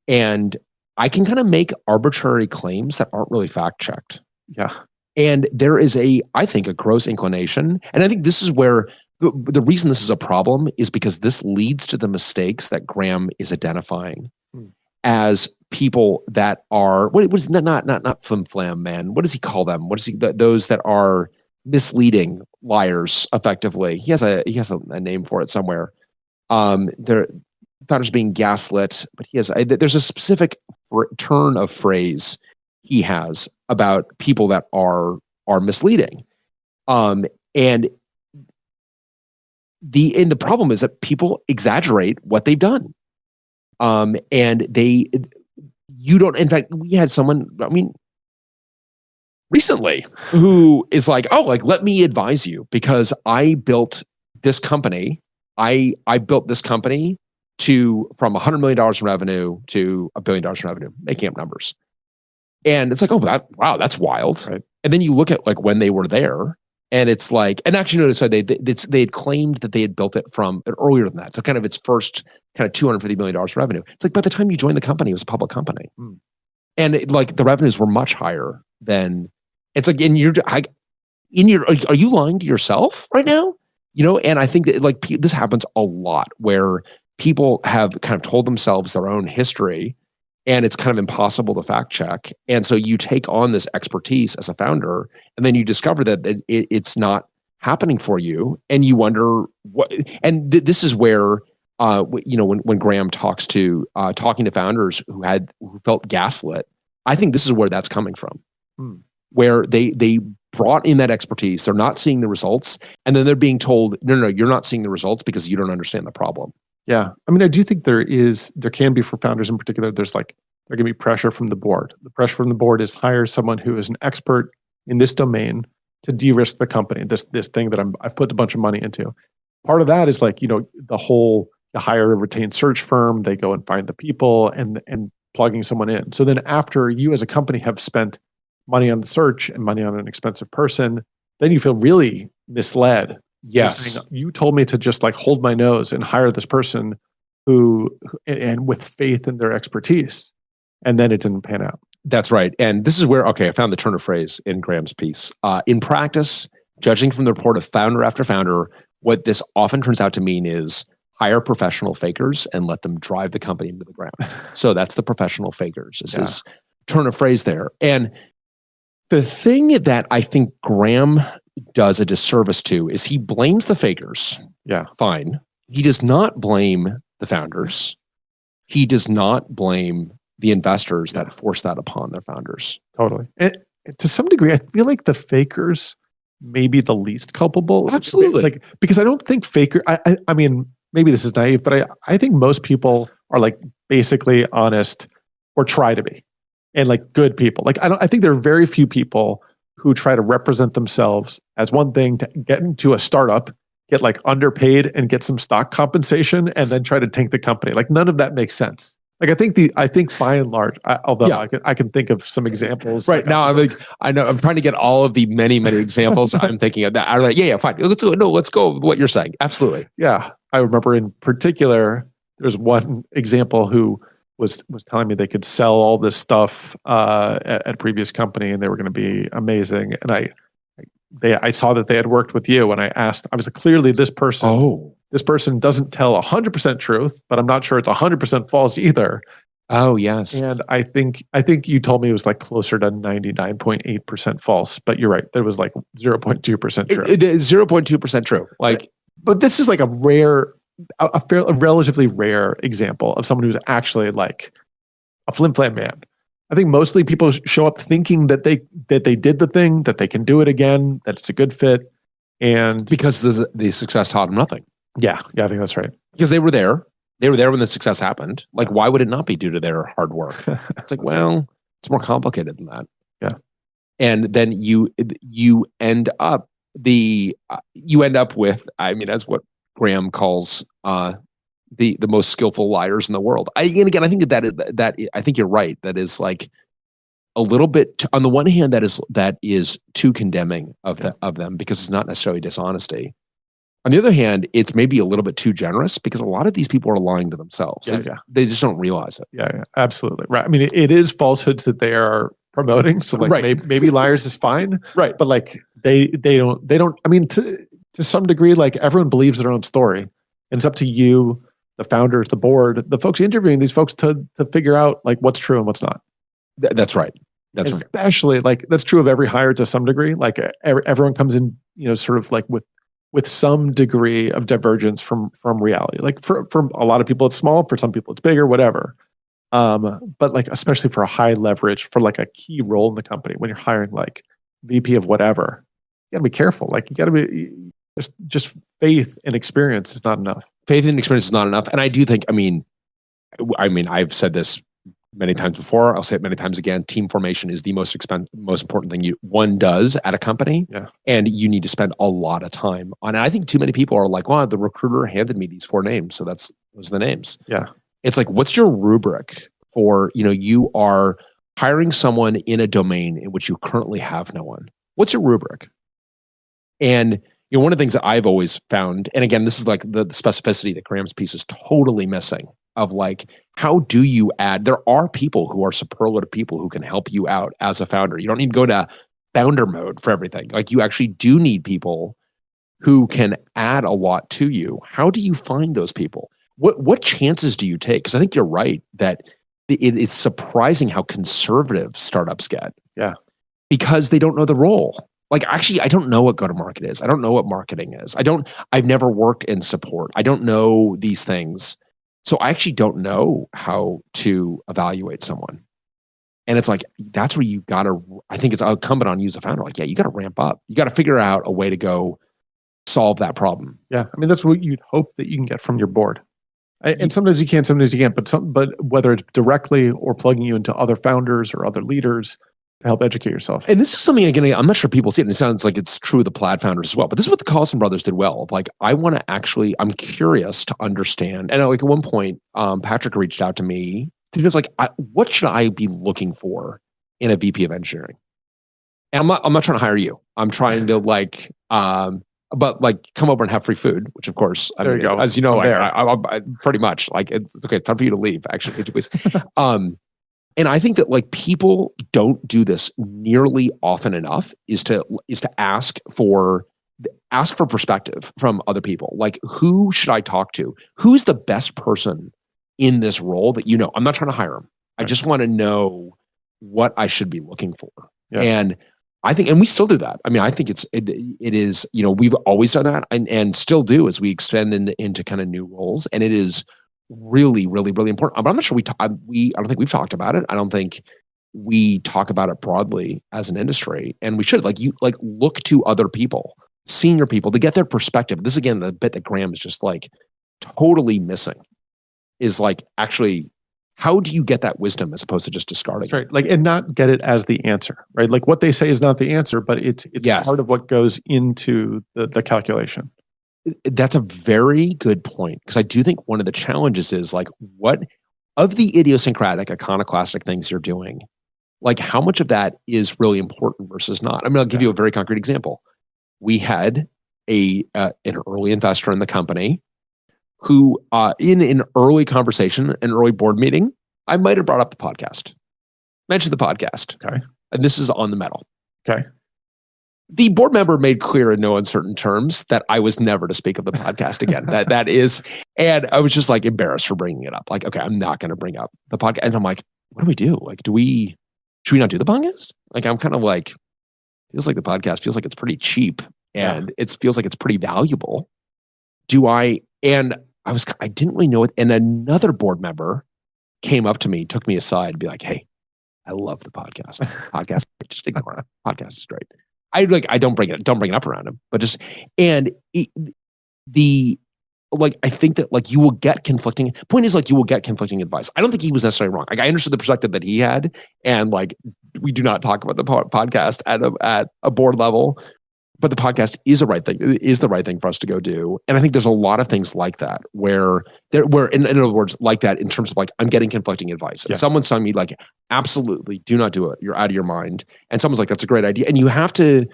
and I can kind of make arbitrary claims that aren't really fact checked. Yeah, and there is I think, a gross inclination, and I think this is where the reason this is a problem is because this leads to the mistakes that Graham is identifying as people that are what is not flim flam, man. What does he call them? What is those that are misleading liars? Effectively, he has a name for it somewhere. They're founders being gaslit, but there's a specific turn of phrase he has about people that are misleading. And the problem is that people exaggerate what they've done. In fact, we had someone, recently who is like, let me advise you, because I built this company. I built this company from $100 million in revenue to $1 billion in revenue, making up numbers. And it's like, wow, that's wild. Right. And then you look at like when they were there, and it's like, and actually notice they had claimed that they had built it from earlier than that. So kind of its first kind of $250 million revenue. It's like by the time you joined the company, it was a public company. And the revenues were much higher than, it's like, are you lying to yourself right now? And I think that this happens a lot where people have kind of told themselves their own history, and it's kind of impossible to fact check. And so you take on this expertise as a founder, and then you discover that it's not happening for you, and you wonder what. And this is where, when Graham talking to founders who felt gaslit, I think this is where that's coming from, where they brought in that expertise, they're not seeing the results, and then they're being told, no, you're not seeing the results because you don't understand the problem. Yeah. I mean, I do think there can be, for founders in particular, there can be pressure from the board. The pressure from the board is hire someone who is an expert in this domain to de-risk the company, this thing that I've put a bunch of money into. Part of that is like, the whole, you hire a retained search firm, they go and find the people and plugging someone in. So then after you as a company have spent money on the search and money on an expensive person, then you feel really misled. Yes. You told me to just like hold my nose and hire this person and with faith in their expertise. And then it didn't pan out. That's right. And this is where, I found the turn of phrase in Graham's piece. In practice, judging from the report of founder after founder, what this often turns out to mean is hire professional fakers and let them drive the company into the ground. So that's the professional fakers. This is turn of phrase there. And the thing that I think Graham does a disservice to is he blames the fakers. Yeah. Fine. He does not blame the founders. He does not blame the investors that force that upon their founders. Totally. And to some degree, I feel like the fakers may be the least culpable. Absolutely. Because I don't think I mean, maybe this is naive, but I think most people are like basically honest or try to be, and like good people. I think there are very few people who try to represent themselves as one thing to get into a startup, get like underpaid and get some stock compensation, and then try to tank the company. Like none of that makes sense. Like I think by and large, I can think of some examples. Right now, I know I'm trying to get all of the many examples. I'm thinking of that. I'm like, yeah, fine. Let's go with what you're saying. Absolutely. Yeah, I remember in particular, there's one example who was telling me they could sell all this stuff at a previous company and they were going to be amazing. And I saw that they had worked with you, and I asked, I was like, clearly this person doesn't tell 100% truth, but I'm not sure it's 100% false either. Oh, yes. And I think you told me it was like closer to 99.8% false, but you're right. There was like 0.2% true. 0.2% true. Like, but this is like a relatively rare example of someone who's actually like a flim-flam man. I think mostly people show up thinking that they did the thing, that they can do it again, that it's a good fit. And because the success taught them nothing. Yeah, I think that's right. Because they were there. They were there when the success happened. Like, why would it not be due to their hard work? It's like, well, it's more complicated than that. Yeah. And then you end up with, I mean, as what Graham calls the most skillful liars in the world. I think that I think you're right. That is like a little bit on the one hand, that is too condemning of them because it's not necessarily dishonesty. On the other hand, it's maybe a little bit too generous because a lot of these people are lying to themselves. They just don't realize it. Yeah, absolutely. Right. I mean, it is falsehoods that they are promoting. So like maybe liars is fine. Right. But like they don't, I mean, to some degree, like everyone believes their own story. And it's up to you, the founders, the board, the folks interviewing these folks to figure out like what's true and what's not. That's right. That's right. Especially like that's true of every hire to some degree. Like everyone comes in, sort of like with some degree of divergence from reality. Like for a lot of people, it's small. For some people, it's bigger, whatever. But like, especially for a high leverage, for like a key role in the company, when you're hiring like VP of whatever, you gotta be careful. Like you gotta be just faith and experience is not enough. Faith and experience is not enough. And I do think, I mean, I've said this many times before. I'll say it many times again. Team formation is the most important thing one does at a company. Yeah. And you need to spend a lot of time on it. I think too many people are like, well, the recruiter handed me these 4 names. So those are the names. Yeah. It's like, what's your rubric for, you are hiring someone in a domain in which you currently have no one. What's your rubric? And one of the things that I've always found, and again, this is like the specificity that Graham's piece is totally missing, of like, how do you add? There are people who are superlative people who can help you out as a founder. You don't need to go to founder mode for everything. Like you actually do need people who can add a lot to you. How do you find those people? What chances do you take? Because I think you're right that it's surprising how conservative startups get. Yeah. Because they don't know the role. Like, actually, I don't know what go-to-market is. I don't know what marketing is. I've never worked in support. I don't know these things. So I actually don't know how to evaluate someone. And it's like, that's where you I think it's incumbent on you as a founder. Like, yeah, you got to ramp up. You got to figure out a way to go solve that problem. Yeah. I mean, that's what you'd hope that you can get from your board. And sometimes you can, sometimes you can't, but whether it's directly or plugging you into other founders or other leaders to help educate yourself. And this is something, again, I'm not sure people see it, and it sounds like it's true of the Plaid founders as well, but this is what the Carlson brothers did well. Like, I'm curious to understand. And like at one point, Patrick reached out to me to just like, what should I be looking for in a VP of engineering? And I'm not trying to hire you. I'm trying to like, but like come over and have free food, which of course, there you go. As you know, like, I pretty much like, it's okay. It's time for you to leave. Actually, could you please? And I think that like people don't do this nearly often enough is to ask for perspective from other people. Like, who should I talk to? Who's the best person in this role that I'm not trying to hire them. I just want to know what I should be looking for. Yeah. And I think, and we still do that. I mean, I think it is, we've always done that and still do as we extend into kind of new roles. And it is really, really, really important. But I'm not sure I don't think we've talked about it. I don't think we talk about it broadly as an industry, and we should look to other people, senior people, to get their perspective. This, again, the bit that Graham is just like totally missing is like actually how do you get that wisdom as opposed to just discarding That's right. Like, and not get it as the answer, right? Like what they say is not the answer, but it's Yes. part of what goes into the calculation. That's a very good point, because I do think one of the challenges is like, what of the idiosyncratic iconoclastic things you're doing, like how much of that is really important versus not? I mean, I'll give you a very concrete example. We had an early investor in the company who, in an early conversation, an early board meeting, I might have brought up the podcast, mentioned the podcast. Okay. And this is on the metal. Okay. The board member made clear in no uncertain terms that I was never to speak of the podcast again. That is, and I was just like embarrassed for bringing it up. Like, okay, I'm not going to bring up the podcast. And I'm like, what do we do? Like, should we not do the podcast? Like, I'm kind of like, feels like the podcast feels like it's pretty cheap and it feels like it's pretty valuable. And I didn't really know it. And another board member came up to me, took me aside and be like, hey, I love the podcast. Podcast, just ignore it. Podcast is great. I don't bring it up around him, but just, and I think that like you will get conflicting advice. I don't think he was necessarily wrong. Like I understood the perspective that he had, and like we do not talk about the podcast at a board level, but the podcast is the right thing for us to go do. And I think there's a lot of things like that where in other words, like that in terms of like, I'm getting conflicting advice. And someone's telling me like, absolutely do not do it. You're out of your mind. And someone's like, that's a great idea. And you have to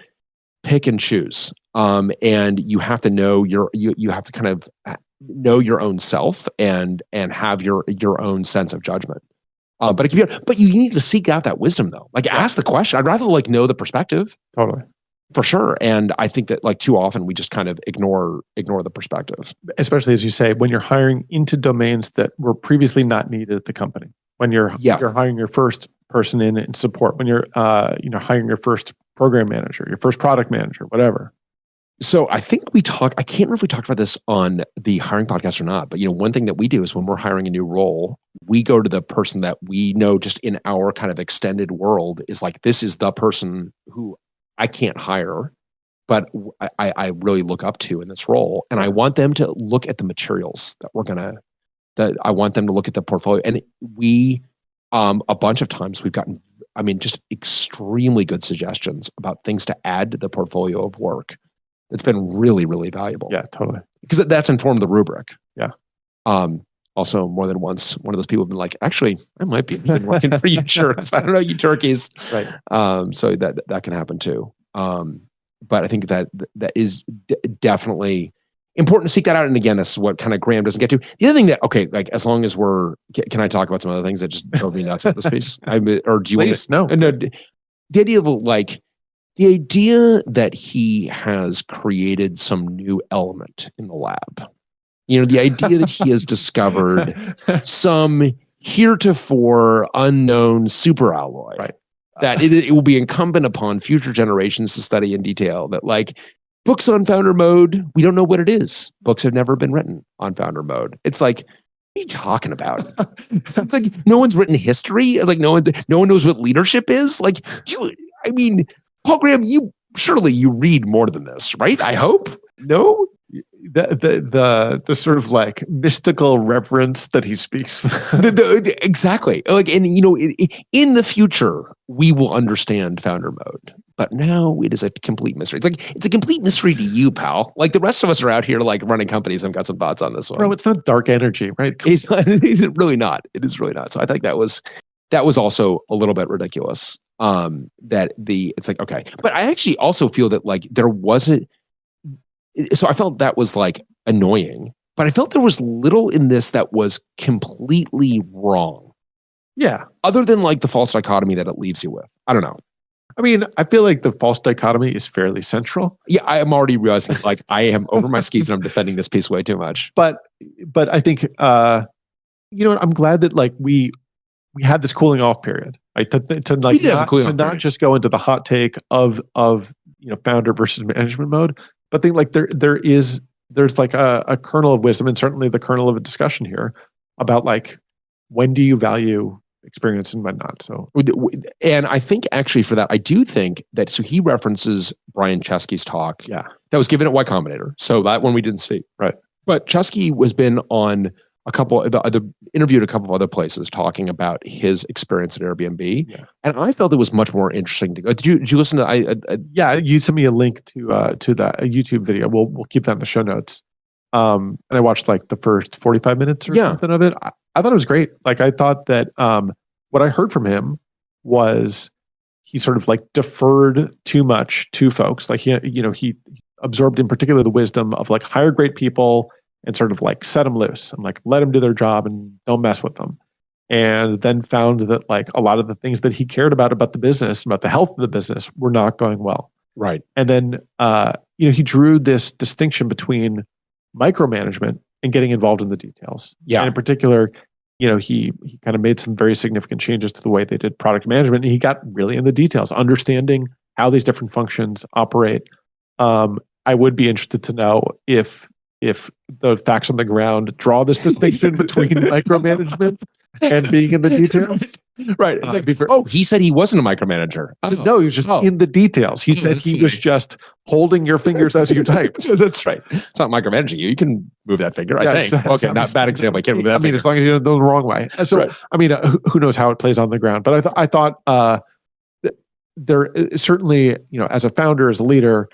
pick and choose. And you have to know you have to kind of know your own self and have your own sense of judgment. But you need to seek out that wisdom though. Like ask the question. I'd rather like know the perspective. Totally. For sure. And I think that like too often we just kind of ignore the perspective. Especially as you say, when you're hiring into domains that were previously not needed at the company. When you're hiring your first person in support, when you're hiring your first program manager, your first product manager, whatever. So I think I can't remember if we talked about this on the hiring podcast or not, but one thing that we do is when we're hiring a new role, we go to the person that we know just in our kind of extended world is like, this is the person who I can't hire, but I really look up to in this role. And I want them to look at the materials that I want them to look at the portfolio. And we, a bunch of times we've gotten, just extremely good suggestions about things to add to the portfolio of work. It's been really, really valuable. Yeah, totally. Because that's informed the rubric. Yeah. Also, more than once, one of those people have been like, actually, I might be working for you, sure. I don't know, you turkeys. Right. So that can happen too. But I think that is definitely important to seek that out. And again, this is what kind of Graham doesn't get to. The other thing that, okay, like as long as can I talk about some other things that just drove me nuts about this piece? Or do you want to? No. The idea of like, the idea that he has created some new element in the lab. The idea that he has discovered some heretofore unknown superalloy, right? That it will be incumbent upon future generations to study in detail. That like books on founder mode, we don't know what it is. Books have never been written on founder mode. It's like, what are you talking about? It's like no one's written history. Like no one knows what leadership is. Like Paul Graham, you read more than this, right? I hope. No. The sort of like mystical reverence that he speaks. Exactly. Like, and in the future we will understand founder mode, but now it is a complete mystery. It's a complete mystery to you, pal. Like the rest of us are out here like running companies. I've got some thoughts on this one. Bro, it's not dark energy, right? It's really not. It is really not. So I think that was also a little bit ridiculous. It's like, okay, but I actually also feel that like there wasn't. So I felt that was like annoying, but I felt there was little in this that was completely wrong. Yeah. Other than like the false dichotomy that it leaves you with. I don't know. I feel like the false dichotomy is fairly central. Yeah, I am already realizing like I am over my skis and I'm defending this piece way too much. But I think, I'm glad that like we had this cooling off period, right? To not just go into the hot take of founder versus management mode. But I think like there's like a kernel of wisdom, and certainly the kernel of a discussion here about like when do you value experience and when not. So, and I think actually for that, I do think that so he references Brian Chesky's talk, that was given at Y Combinator. So that one we didn't see, right? But Chesky has been on interviewed a couple of other places talking about his experience at Airbnb, and I felt it was much more interesting to go. Did you listen to? Yeah, you sent me a link to that YouTube video. We'll keep that in the show notes. And I watched like the first 45 minutes or something of it. I thought it was great. Like I thought that what I heard from him was he sort of like deferred too much to folks. Like he absorbed in particular the wisdom of like hire great people and sort of like set them loose and like let them do their job and don't mess with them. And then found that like a lot of the things that he cared about the business, about the health of the business, were not going well. Right. And then he drew this distinction between micromanagement and getting involved in the details. Yeah. And in particular, he kind of made some very significant changes to the way they did product management. And he got really in the details, understanding how these different functions operate. I would be interested to know if the facts on the ground draw this distinction between micromanagement and being in the details. Right. He said he wasn't a micromanager. No, he was just in the details. He said he was just holding your fingers as you typed. That's right. It's not micromanaging you. You can move that finger, I think. Exactly. Okay, not bad example. I can't move that finger. As long as you don't go the wrong way. So, right. I mean, who knows how it plays on the ground. But I thought there certainly, as a founder, as a leader,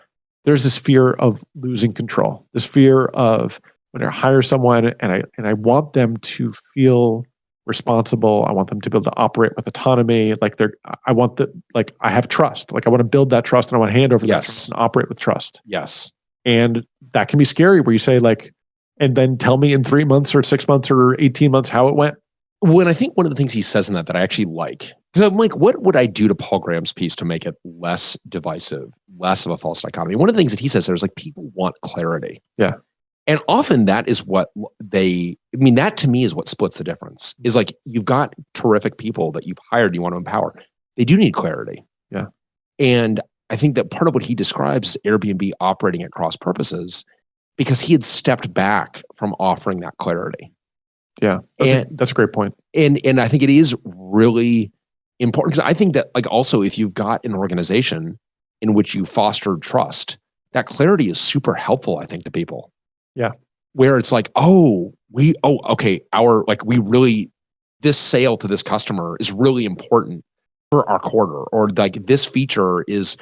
there's this fear of losing control, this fear of when I hire someone and I want them to feel responsible. I want them to be able to operate with autonomy. Like I have trust. Like I want to build that trust and I want to hand over that trust and operate with trust. Yes. And that can be scary where you say like, and then tell me in 3 months or 6 months or 18 months how it went. When I think one of the things he says in that I actually like, because I'm like, what would I do to Paul Graham's piece to make it less divisive, less of a false dichotomy? One of the things that he says there is like, people want clarity. Yeah. And often that is what that to me is what splits the difference, is like, you've got terrific people that you've hired, you want to empower. They do need clarity. Yeah. And I think that part of what he describes is Airbnb operating at cross purposes because he had stepped back from offering that clarity. Yeah. That's a great point. And I think it is really important because I think that like also if you've got an organization in which you fostered trust, that clarity is super helpful, I think, to people. Yeah. Where it's like, this sale to this customer is really important for our quarter, or like this feature is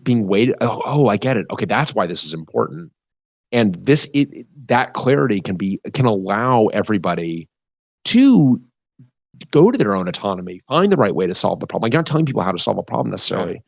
being weighted. I get it. Okay. That's why this is important. And that clarity can allow everybody to go to their own autonomy, find the right way to solve the problem. Like, you're not telling people how to solve a problem necessarily,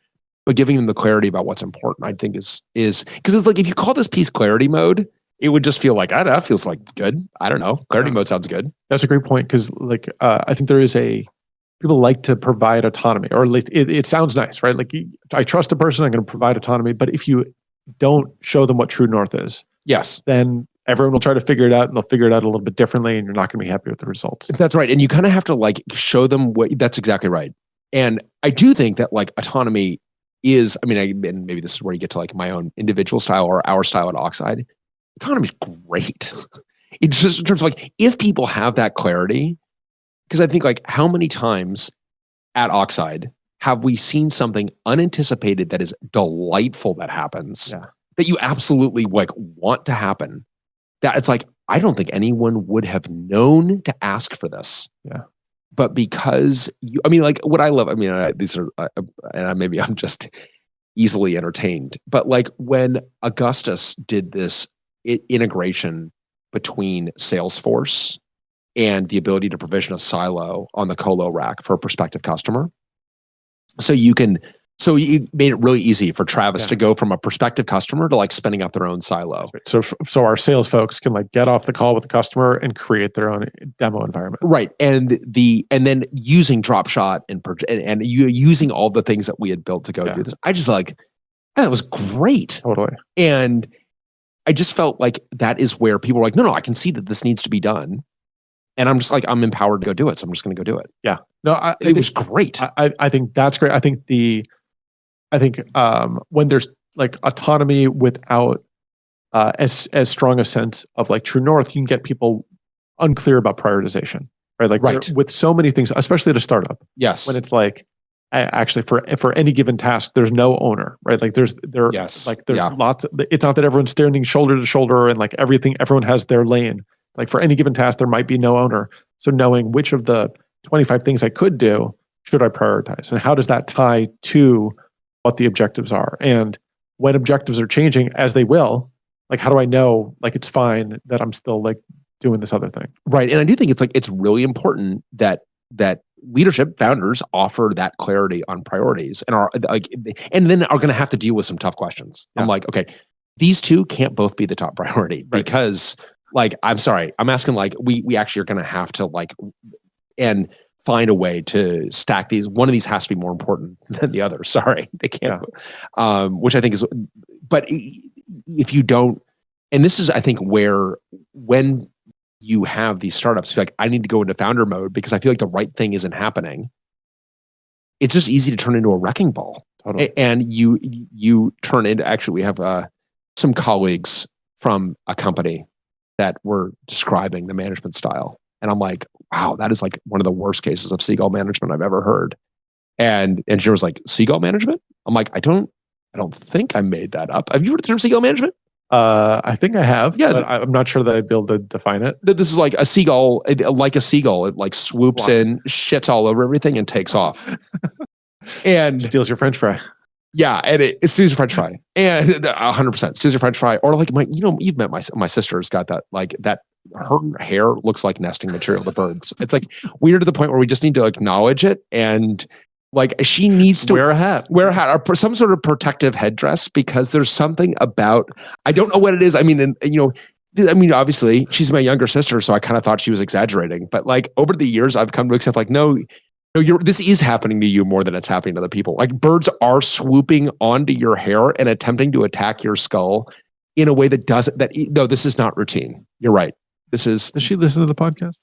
but giving them the clarity about what's important, I think is because it's like, if you call this piece clarity mode, it would just feel like, that feels like good. I don't know. Clarity mode sounds good. That's a great point. Cause like, I think people like to provide autonomy, or at least it sounds nice, right? Like, I trust a person, I'm going to provide autonomy, but if you don't show them what true north is, yes, then everyone will try to figure it out, and they'll figure it out a little bit differently, and you're not going to be happy with the results. That's right. And you kind of have to like show them that's exactly right. And I do think that like autonomy is, and maybe this is where you get to like my own individual style or our style at Oxide. Autonomy is great. It's just in terms of like, if people have that clarity, because I think like, how many times at Oxide have we seen something unanticipated that is delightful that happens, that you absolutely like want to happen, that it's like, I don't think anyone would have known to ask for this. Yeah. But because what I love, these are, and maybe I'm just easily entertained, but like when Augustus did this integration between Salesforce and the ability to provision a silo on the colo rack for a prospective customer. So you made it really easy for Travis to go from a prospective customer to like spinning up their own silo. Right. So our sales folks can like get off the call with the customer and create their own demo environment. Right. And then using Dropshot and using all the things that we had built to go do this. I just like, that was great. Totally. And I just felt like that is where people were like, no, I can see that this needs to be done. And I'm just like, I'm empowered to go do it. So I'm just going to go do it. Yeah. No, it was great. I think that's great. I think when there's like autonomy without as strong a sense of like true north, you can get people unclear about prioritization, right? Like with so many things, especially at a startup. Yes. When it's like, actually for any given task, there's no owner, right? Like there's lots. It's not that everyone's standing shoulder to shoulder and like everyone has their lane. Like for any given task, there might be no owner. So knowing which of the 25 things I could do, should I prioritize? And how does that tie to what the objectives are? And when objectives are changing, as they will, like how do I know like it's fine that I'm still like doing this other thing? Right. And I do think it's really important that leadership founders offer that clarity on priorities and then are going to have to deal with some tough questions. Yeah. I'm like, okay, these two can't both be the top priority because like, I'm sorry, I'm asking like, we actually are going to have to like, and find a way to stack these. One of these has to be more important than the other. Sorry, they can't, which I think is, but if you don't, and this is, I think where, when you have these startups, like I need to go into founder mode because I feel like the right thing isn't happening. It's just easy to turn into a wrecking ball. Totally. And you turn into, actually we have some colleagues from a company that were describing the management style. And I'm like, wow, that is like one of the worst cases of seagull management I've ever heard. And she was like, seagull management? I'm like, I don't think I made that up. Have you heard the term seagull management? I think I have, but I'm not sure that I'd be able to define it. This is like a seagull, it like swoops in, shits all over everything and takes off. And steals your French fry. Yeah, and it steals your French fry. And 100% steals your French fry. Or like you've met my sister's got that, like that, her hair looks like nesting material to birds. It's like weird to the point where we just need to acknowledge it, and like she needs to wear a hat or some sort of protective headdress, because there's something about, I don't know what it is. I mean, and obviously she's my younger sister, so I kind of thought she was exaggerating, but like over the years I've come to accept like, no, this is happening to you more than it's happening to other people. Like birds are swooping onto your hair and attempting to attack your skull in a way that no, this is not routine. You're right. Does she listen to the podcast?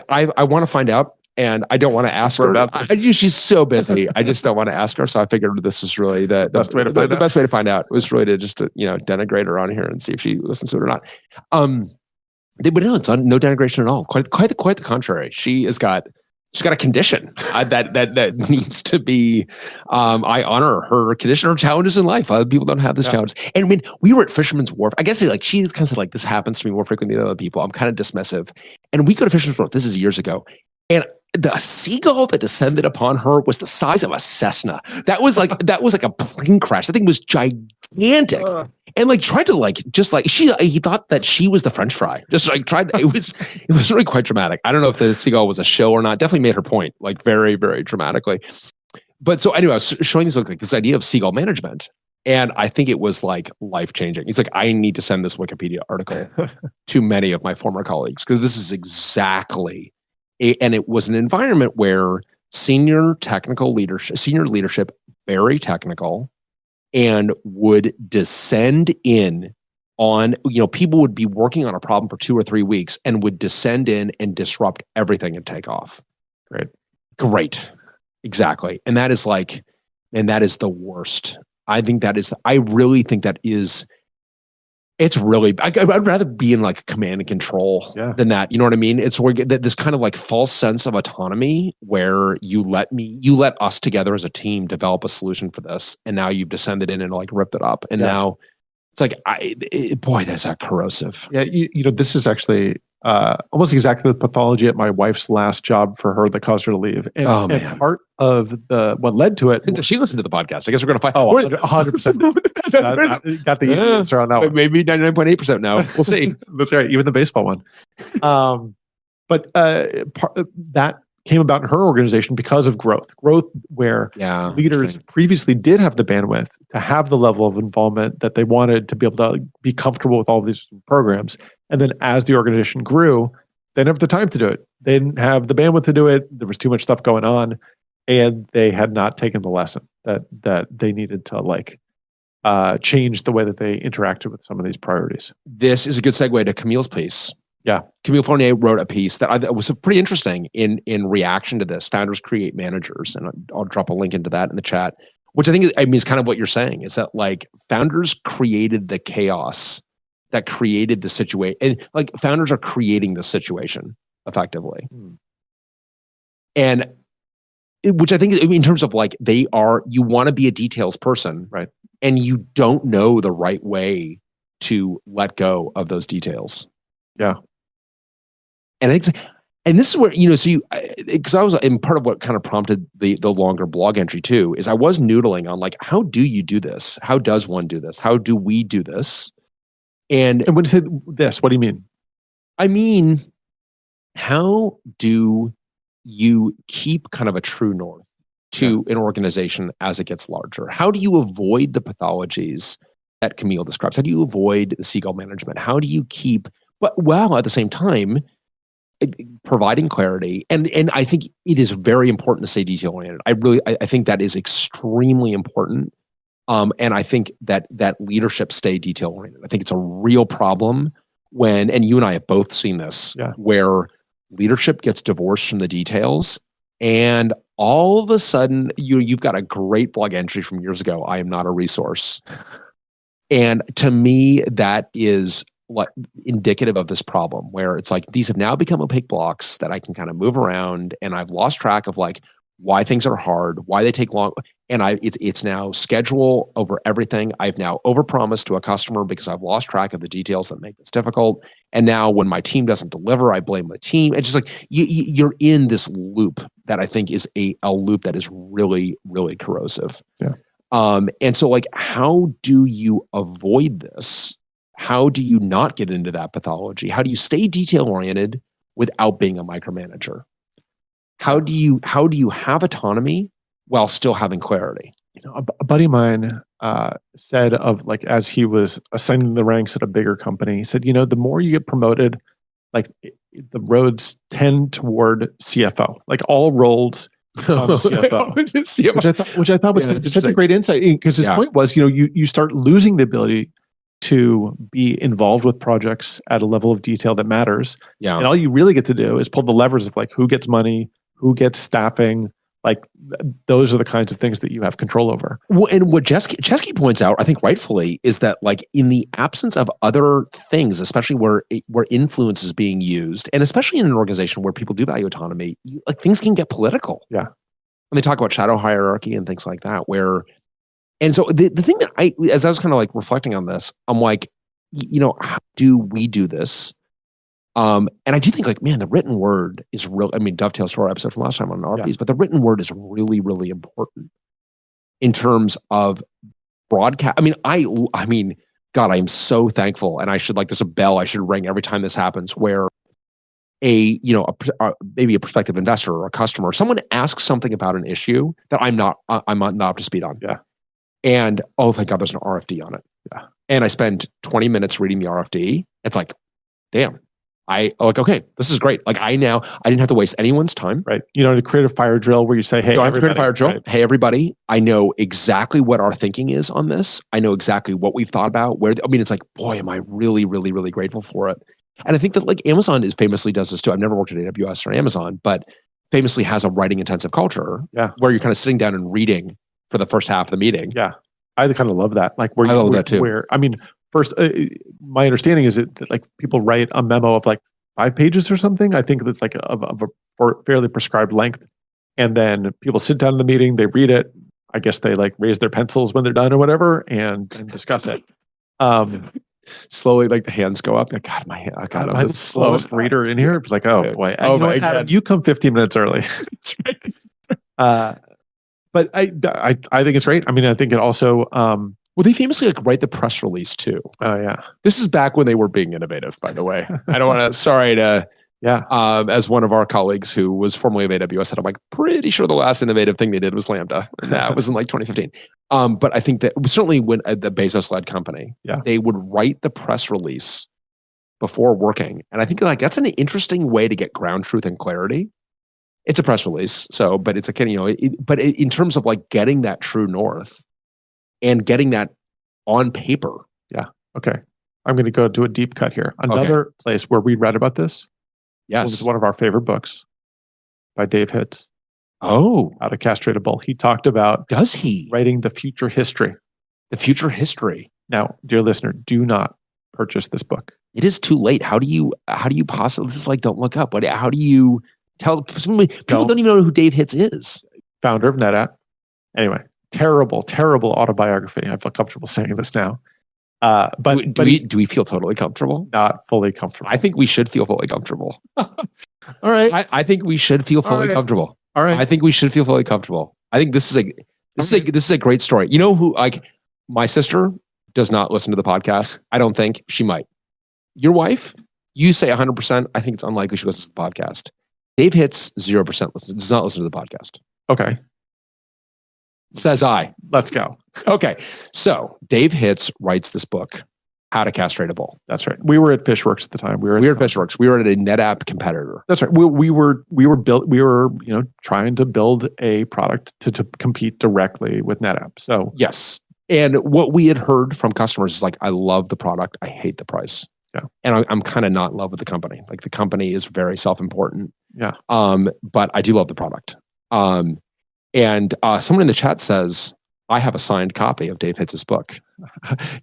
I want to find out, and I don't want to ask her. She's so busy. I just don't want to ask her. So I figured this is really the best way to find out was really to just denigrate her on here and see if she listens to it or not. But no, it's no denigration at all. Quite the contrary. She's got a condition that needs to be. I honor her condition, her challenges in life. Other people don't have this challenge. And I mean, we were at Fisherman's Wharf. I guess like she's kind of like, this happens to me more frequently than other people. I'm kind of dismissive. And we go to Fisherman's Wharf. This is years ago, and the seagull that descended upon her was the size of a Cessna. That was like a plane crash. That thing was gigantic. And like tried to like just like he thought that she was the French fry. Just like tried. It was really quite dramatic. I don't know if the seagull was a show or not. Definitely made her point like very, very dramatically. But so anyway, I was showing this idea of seagull management, and I think it was like life changing. He's like, I need to send this Wikipedia article to many of my former colleagues, because this is exactly. And it was an environment where senior leadership, very technical, and would descend in on, people would be working on a problem for 2 or 3 weeks and would descend in and disrupt everything and take off. Great. Exactly. And that is the worst. I really think that is, it's really, I'd rather be in like command and control than that. You know what I mean? It's where this kind of like false sense of autonomy where you let us together as a team develop a solution for this. And now you've descended in and like ripped it up. And now it's like, boy, that's that corrosive. Yeah. This is actually almost exactly the pathology at my wife's last job for her that caused her to leave. And, and part of what led to it. She listened to the podcast. I guess we're going to find. 100%. Got the easy answer on that one. Maybe 99.8% now. We'll see. That's right. Even the baseball one. But that came about in her organization because of growth where leaders previously did have the bandwidth to have the level of involvement that they wanted to be able to be comfortable with all of these programs. And then as the organization grew, they didn't have the time to do it. They didn't have the bandwidth to do it. There was too much stuff going on, and they had not taken the lesson that they needed to like change the way that they interacted with some of these priorities. This is a good segue to Camille's piece. Yeah. Camille Fournier wrote a piece that was pretty interesting in reaction to this. Founders create managers. And I'll drop a link into that in the chat, which I think is kind of what you're saying, is that like founders created the chaos that created the situation. And like founders are creating the situation effectively. And which I think in terms of like, you want to be a details person, right? And you don't know the right way to let go of those details. Yeah. And I think, and this is where, so you, because I was, and part of what kind of prompted the longer blog entry too, is I was noodling on like, how do you do this? How does one do this? How do we do this? And when you say this, what do you mean? I mean, how do you keep kind of a true north to an organization as it gets larger? How do you avoid the pathologies that Camille describes? How do you avoid the seagull management? How do you keep, but while at the same time providing clarity? And I think it is very important to stay detail oriented. I think that is extremely important. And I think that leadership stay detail oriented. I think it's a real problem when, and you and I have both seen this, where leadership gets divorced from the details, and all of a sudden you've got a great blog entry from years ago. I am not a resource. And to me, that is what indicative of this problem, where it's like these have now become opaque blocks that I can kind of move around, and I've lost track of like why things are hard, why they take long, and it's now schedule over everything. I've now overpromised to a customer because I've lost track of the details that make this difficult. And now when my team doesn't deliver, I blame the team. It's just like you're in this loop that I think is a loop that is really, really corrosive. Yeah. And so like, how do you avoid this? How do you not get into that pathology? How do you stay detail oriented without being a micromanager? How do you have autonomy while still having clarity? A buddy of mine said of like, as he was ascending the ranks at a bigger company, he said, the more you get promoted, like the roads tend toward CFO, like all roles become CFO, which I thought was such a great insight, because his point was, you start losing the ability to be involved with projects at a level of detail that matters. Yeah. And all you really get to do is pull the levers of like who gets money, who gets staffing. Like those are the kinds of things that you have control over. Well, and what Chesky points out, I think rightfully, is that like in the absence of other things, especially where influence is being used, and especially in an organization where people do value autonomy, like things can get political. Yeah. When they talk about shadow hierarchy and things like that, and so the thing that as I was kind of like reflecting on this, I'm like, how do we do this? And I do think like, man, the written word is real. I mean, dovetails to our episode from last time on RFPs, but the written word is really, really important in terms of broadcast. I mean, God, I am so thankful. And I should there's a bell I should ring every time this happens where maybe a prospective investor or a customer, someone asks something about an issue that I'm not up to speed on. Yeah. And thank God there's an RFD on it. Yeah. And I spend 20 minutes reading the RFD. It's like, damn. Okay, this is great. Like I didn't have to waste anyone's time. Right. To create a fire drill where you say, hey, don't have to create a fire drill. Right. Hey, everybody, I know exactly what our thinking is on this. I know exactly what we've thought about it's like, boy, am I really, really, really grateful for it. And I think that like Amazon famously does this too. I've never worked at AWS or Amazon, but famously has a writing intensive culture where you're kind of sitting down and reading for the first half of the meeting. Yeah. I kind of love that. Like I love that too. First, my understanding is that like people write a memo of like 5 pages or something. I think that's like of a fairly prescribed length. And then people sit down in the meeting, they read it. I guess they like raise their pencils when they're done or whatever and discuss it. Slowly, like the hands go up. God, my hand. God, I'm the slowest reader in here. It's like, oh boy. Adam, you come 15 minutes early. That's right. But I think it's great. I mean, I think it also, they famously like write the press release too. Oh yeah. This is back when they were being innovative, by the way. I don't want to, as one of our colleagues who was formerly of AWS said, I'm like pretty sure the last innovative thing they did was Lambda. And that was in like 2015. But I think that certainly when the Bezos led company, they would write the press release before working. And I think like that's an interesting way to get ground truth and clarity. It's a press release. So, but it's but in terms of like getting that true north, and getting that on paper. Yeah. Okay. I'm going to go do a deep cut here. Another place where we read about this. Yes. Was one of our favorite books by Dave Hitz. Oh. Out of Castrated Bull. He talked about. Does he? Writing the future history. The future history. Now, dear listener, do not purchase this book. It is too late. How do you possibly, this is like, don't look up. How do you tell, people don't even know who Dave Hitz is. Founder of NetApp. Anyway. Terrible, terrible autobiography. I feel comfortable saying this now. But do we feel totally comfortable? Not fully comfortable. I think we should feel fully comfortable. All right. I think we should feel fully comfortable. All right. I think we should feel fully comfortable. I think this is a great story. You know who, like, my sister does not listen to the podcast. I don't think she might. Your wife, you say 100%. I think it's unlikely she listens to the podcast. Dave Hitz 0% does not listen to the podcast. Okay. Says I. Let's go. Okay. So Dave Hitz writes this book, How to Castrate a Bull. That's right. We were at Fishworks at the time. We were at Fishworks. We were at a NetApp competitor. That's right. We were trying to build a product to compete directly with NetApp. So yes. And what we had heard from customers is like, I love the product. I hate the price. Yeah. And I'm kind of not in love with the company. Like, the company is very self-important. Yeah. But I do love the product. And someone in the chat says, I have a signed copy of Dave Hitz's book.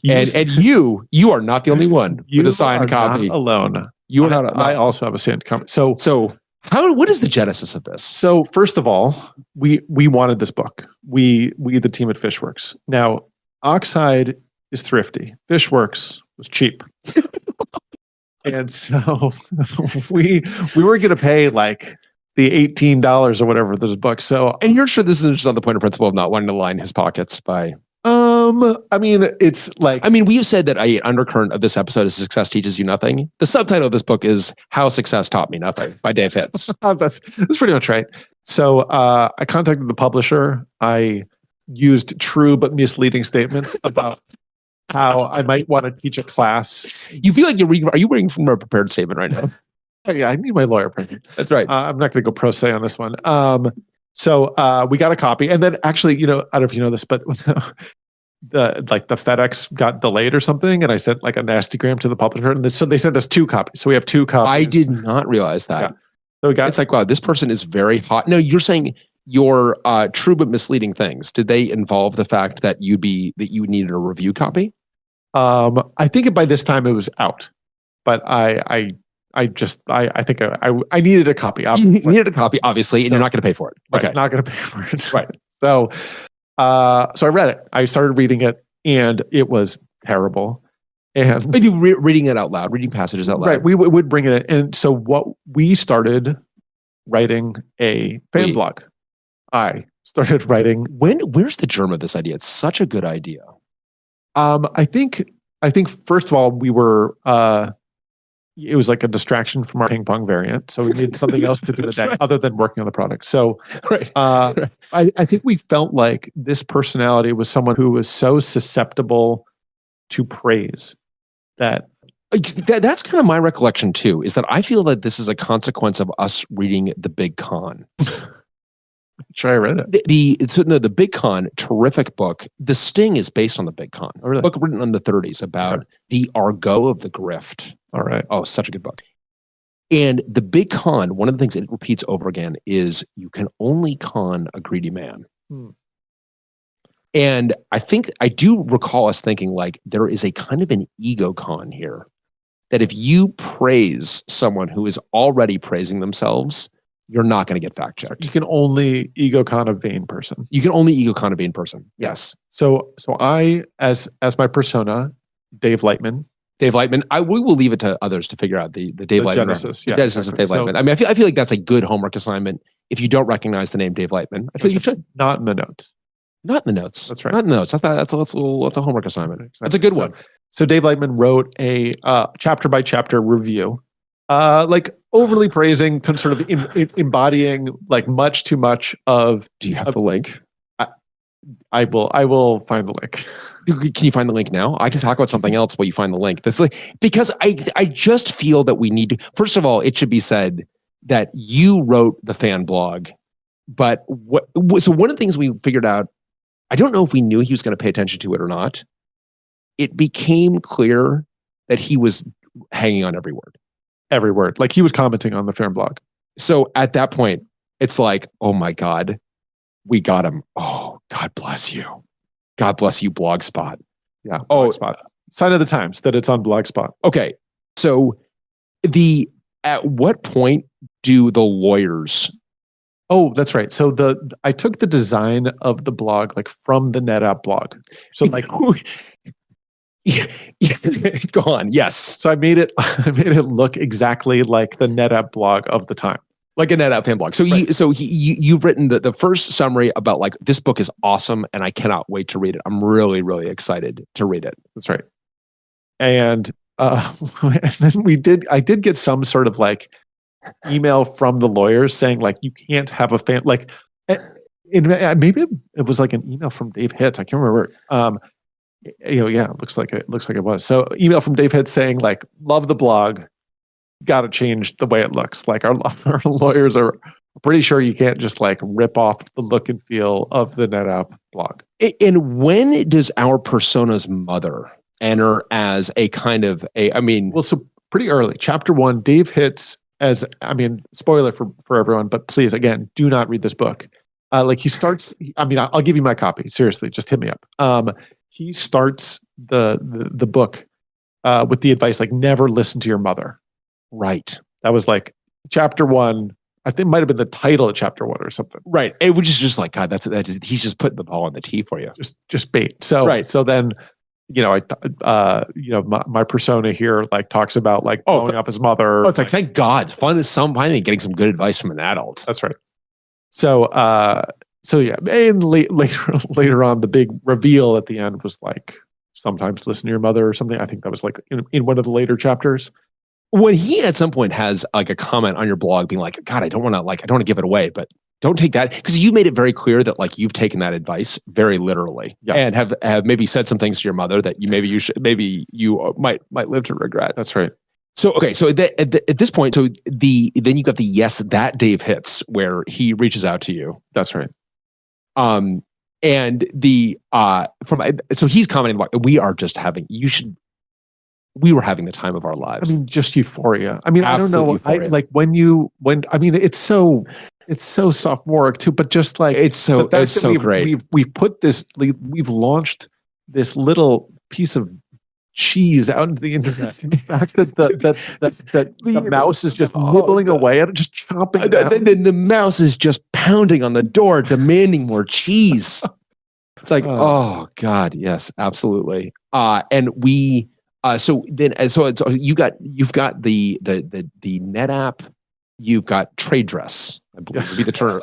And you are not the only one with a signed copy. Not alone. You are not alone. I also have a signed copy. So what is the genesis of this? So first of all, we wanted this book. We the team at Fishworks. Now, Oxide is thrifty. Fishworks was cheap. And so we were going to pay like the $18 or whatever for this book. So, and you're sure this is just on the point of principle of not wanting to line his pockets by. I mean, it's like, we have said that an undercurrent of this episode is success teaches you nothing. The subtitle of this book is How Success Taught Me Nothing by Dave Hitz. That's pretty much right. So I contacted the publisher. I used true but misleading statements about how I might want to teach a class. You feel like are you reading from a prepared statement right now? Oh, yeah, I need my lawyer printed. That's right. I'm not going to go pro se on this one. So we got a copy, and then actually, I don't know if you know this, but the FedEx got delayed or something, and I sent like a nasty gram to the publisher, and so they sent us 2 copies. So we have 2 copies. I did not realize that. Yeah. So it's like, wow, this person is very hot. No, you're saying your true but misleading things. Did they involve the fact that you needed a review copy? I think by this time it was out, but I think I needed a copy. You needed a copy, obviously, and you're not going to pay for it. Okay, right, not going to pay for it. Right. So I read it. I started reading it, and it was terrible. And you reading it out loud, reading passages out loud. Right. We would bring it in, and so what we started writing a fan blog. I started writing. Where's the germ of this idea? It's such a good idea. I think first of all, we were. It was like a distraction from our ping pong variant, so we needed something else to do today other than working on the product. So, I think we felt like this personality was someone who was so susceptible to praise that. That's kind of my recollection too. Is that I feel that this is a consequence of us reading The Big Con. Sure, I read it. The Big Con, terrific book. The Sting is based on The Big Con. Oh, really? Book written in the 30s about the argot of the grift. All right. Oh, such a good book. And The Big Con, one of the things it repeats over again is you can only con a greedy man. And I think I do recall us thinking like there is a kind of an ego con here, that if you praise someone who is already praising themselves, you're not going to get fact checked. You can only ego con a vain person. You can only ego con a vain person. Yes. So I, as my persona, Dave Lightman. We will leave it to others to figure out the Dave Lightman genesis. The genesis of Dave Lightman. I feel like that's a good homework assignment. If you don't recognize the name Dave Lightman, I feel you should. Not in the notes. Not in the notes. That's right. Not in the notes. That's a homework assignment. Exactly. That's a good one. So Dave Lightman wrote a chapter by chapter review, like overly praising, sort of embodying like much too much of. Do you have the link? I will find the link. Can you find the link now? I can talk about something else while you find the link. Because I just feel that we need to. First of all, it should be said that you wrote the fan blog, but so one of the things we figured out, I don't know if we knew he was going to pay attention to it or not. It became clear that he was hanging on every word. Every word. Like he was commenting on the fan blog. So at that point, it's like, oh my God, we got him. Oh, God bless you. God bless you, Blogspot. Yeah. Blogspot. Sign of the times that it's on Blogspot. Okay. So at what point do the lawyers? Oh, that's right. So I took the design of the blog like from the NetApp blog. So like Go on. Yes. So I made it look exactly like the NetApp blog of the time. Like a NetApp fan blog. So Right. you've written the first summary about like, this book is awesome and I cannot wait to read it. I'm really, really excited to read it. That's right. And then I did get some sort of like email from the lawyers saying like, you can't have a fan, like, maybe it was like an email from Dave Hitz. I can't remember. Yeah, it looks like it was. So email from Dave Hitz saying like, love the blog, got to change the way it looks. Like our lawyers are pretty sure you can't just like rip off the look and feel of the NetApp blog. And when does our persona's mother enter as a kind of so pretty early, chapter 1, Dave Hitz spoiler for everyone, but please, again, do not read this book. Like he starts, I'll give you my copy. Seriously, just hit me up. He starts the book with the advice, like never listen to your mother. Right. That was like chapter 1. I think it might have been the title of chapter 1 or something. Right. It was just like, God, he's just putting the ball on the tee for you. Just bait. So, right. So then, my persona here like talks about like blowing up his mother. Oh, it's like, thank God, finally getting some good advice from an adult. That's right. So yeah, and later on, the big reveal at the end was like, sometimes listen to your mother or something. I think that was like in one of the later chapters. When he at some point has like a comment on your blog being like, God, I don't want to give it away, but don't take that, because you made it very clear that like you've taken that advice very literally, and have maybe said some things to your mother that you might live to regret. That's right. So okay, so at this point, then you got the yes that Dave Hitz where he reaches out to you. That's right. And so he's commenting about we were having the time of our lives. Just euphoria. I don't know. Euphoria. It's so sophomoric too, but just like it's so great. We've launched this little piece of cheese out into the internet. And the fact that the mouse is just nibbling away at it, just chomping. Then the mouse is just pounding on the door, demanding more cheese. It's like, oh God, yes, absolutely. And we. You've got the NetApp, you've got trade dress, I believe would be the term.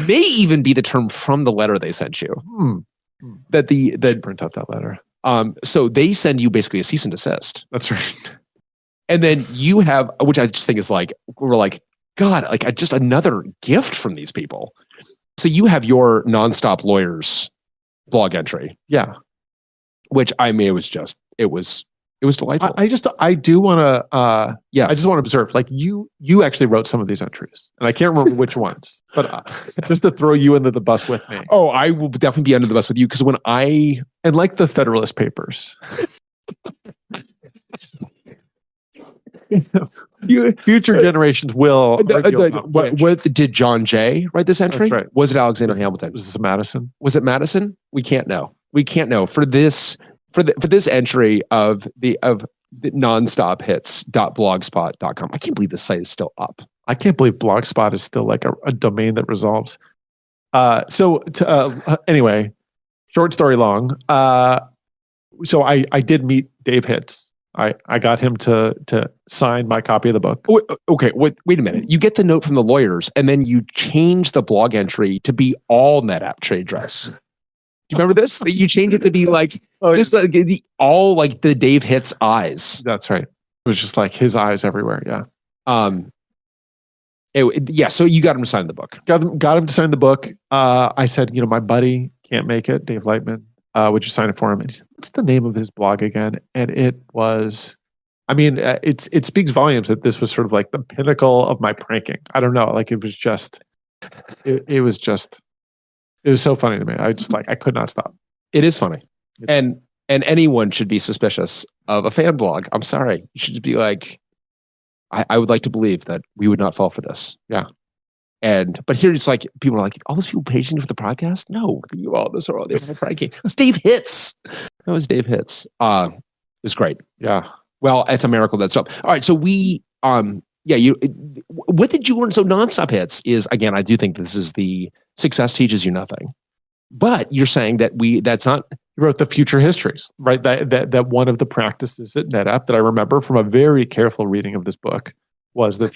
May even be the term from the letter they sent you. That print out that letter. So they send you basically a cease and desist. That's right. And then you have, which I just think is like, we're like, God, like just another gift from these people. So you have your nonstop lawyers blog entry. Yeah. Which it was delightful. I just want to observe, like you actually wrote some of these entries, and I can't remember which ones, but just to throw you into the bus with me. Oh, I will definitely be under the bus with you, because and like the Federalist Papers. Future generations will. What did John Jay write this entry? Right. Was it Alexander Hamilton? Was this Madison? Was it Madison? We can't know. For this entry of the nonstophits.blogspot.com. I can't believe this site is still up. I can't believe Blogspot is still like a domain that resolves. Anyway, short story long. So I did meet Dave Hitz. I got him to sign my copy of the book. Okay, wait a minute. You get the note from the lawyers, and then you change the blog entry to be all NetApp trade dress. Do you remember this? You changed it to be like just like all like the Dave Hitz eyes. That's right. It was just like his eyes everywhere. Yeah. So you got him to sign the book. Got him to sign the book. I said, my buddy can't make it, Dave Lightman. Would you sign it for him? And he said, what's the name of his blog again? And it was, it speaks volumes that this was sort of like the pinnacle of my pranking. I don't know. Like it was so funny to me. I could not stop. It is funny. And anyone should be suspicious of a fan blog. I'm sorry. You should just be like, I would like to believe that we would not fall for this. Yeah. But here it's like, people are like, all those people paging you for the podcast? No, you all this are all they're pranking. It's Dave Hitz. That was Dave Hitz. It was great. Yeah. Well, it's a miracle that's up. All right. So what did you learn? So nonstop hits is, again, I do think this is the success teaches you nothing. But you're saying that you're He wrote the future histories, right? That one of the practices at NetApp that I remember from a very careful reading of this book was that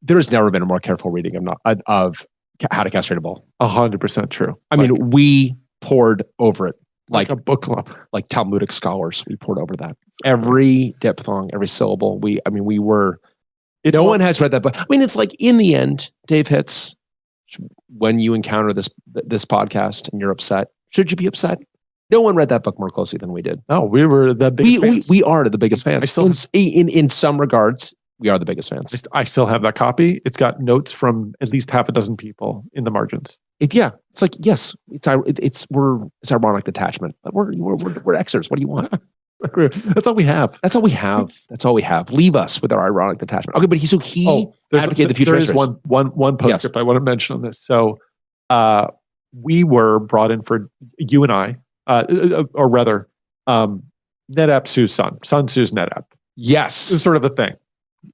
there has never been a more careful reading of How to Castrate a Bull. 100% true. I mean, we pored over it like a book club, like Talmudic scholars. We pored over that every diphthong, every syllable. We were. No one has read that book. I mean, it's like in the end, Dave Hitz, when you encounter this podcast and you're upset, should you be upset? No one read that book more closely than we did. No, we were the biggest fans. We are the biggest fans. I still, in some regards, we are the biggest fans. I still have that copy. It's got notes from at least half a dozen people in the margins. It's like, yes, it's ironic detachment, but we're Xers. What do you want? That's all we have. That's all we have. Leave us with our ironic detachment. Okay, but he advocated the future. There is one postscript I want to mention on this. So, we were brought in for you and I, or rather, NetApp sues Sun sues NetApp. Yes, it's sort of a thing.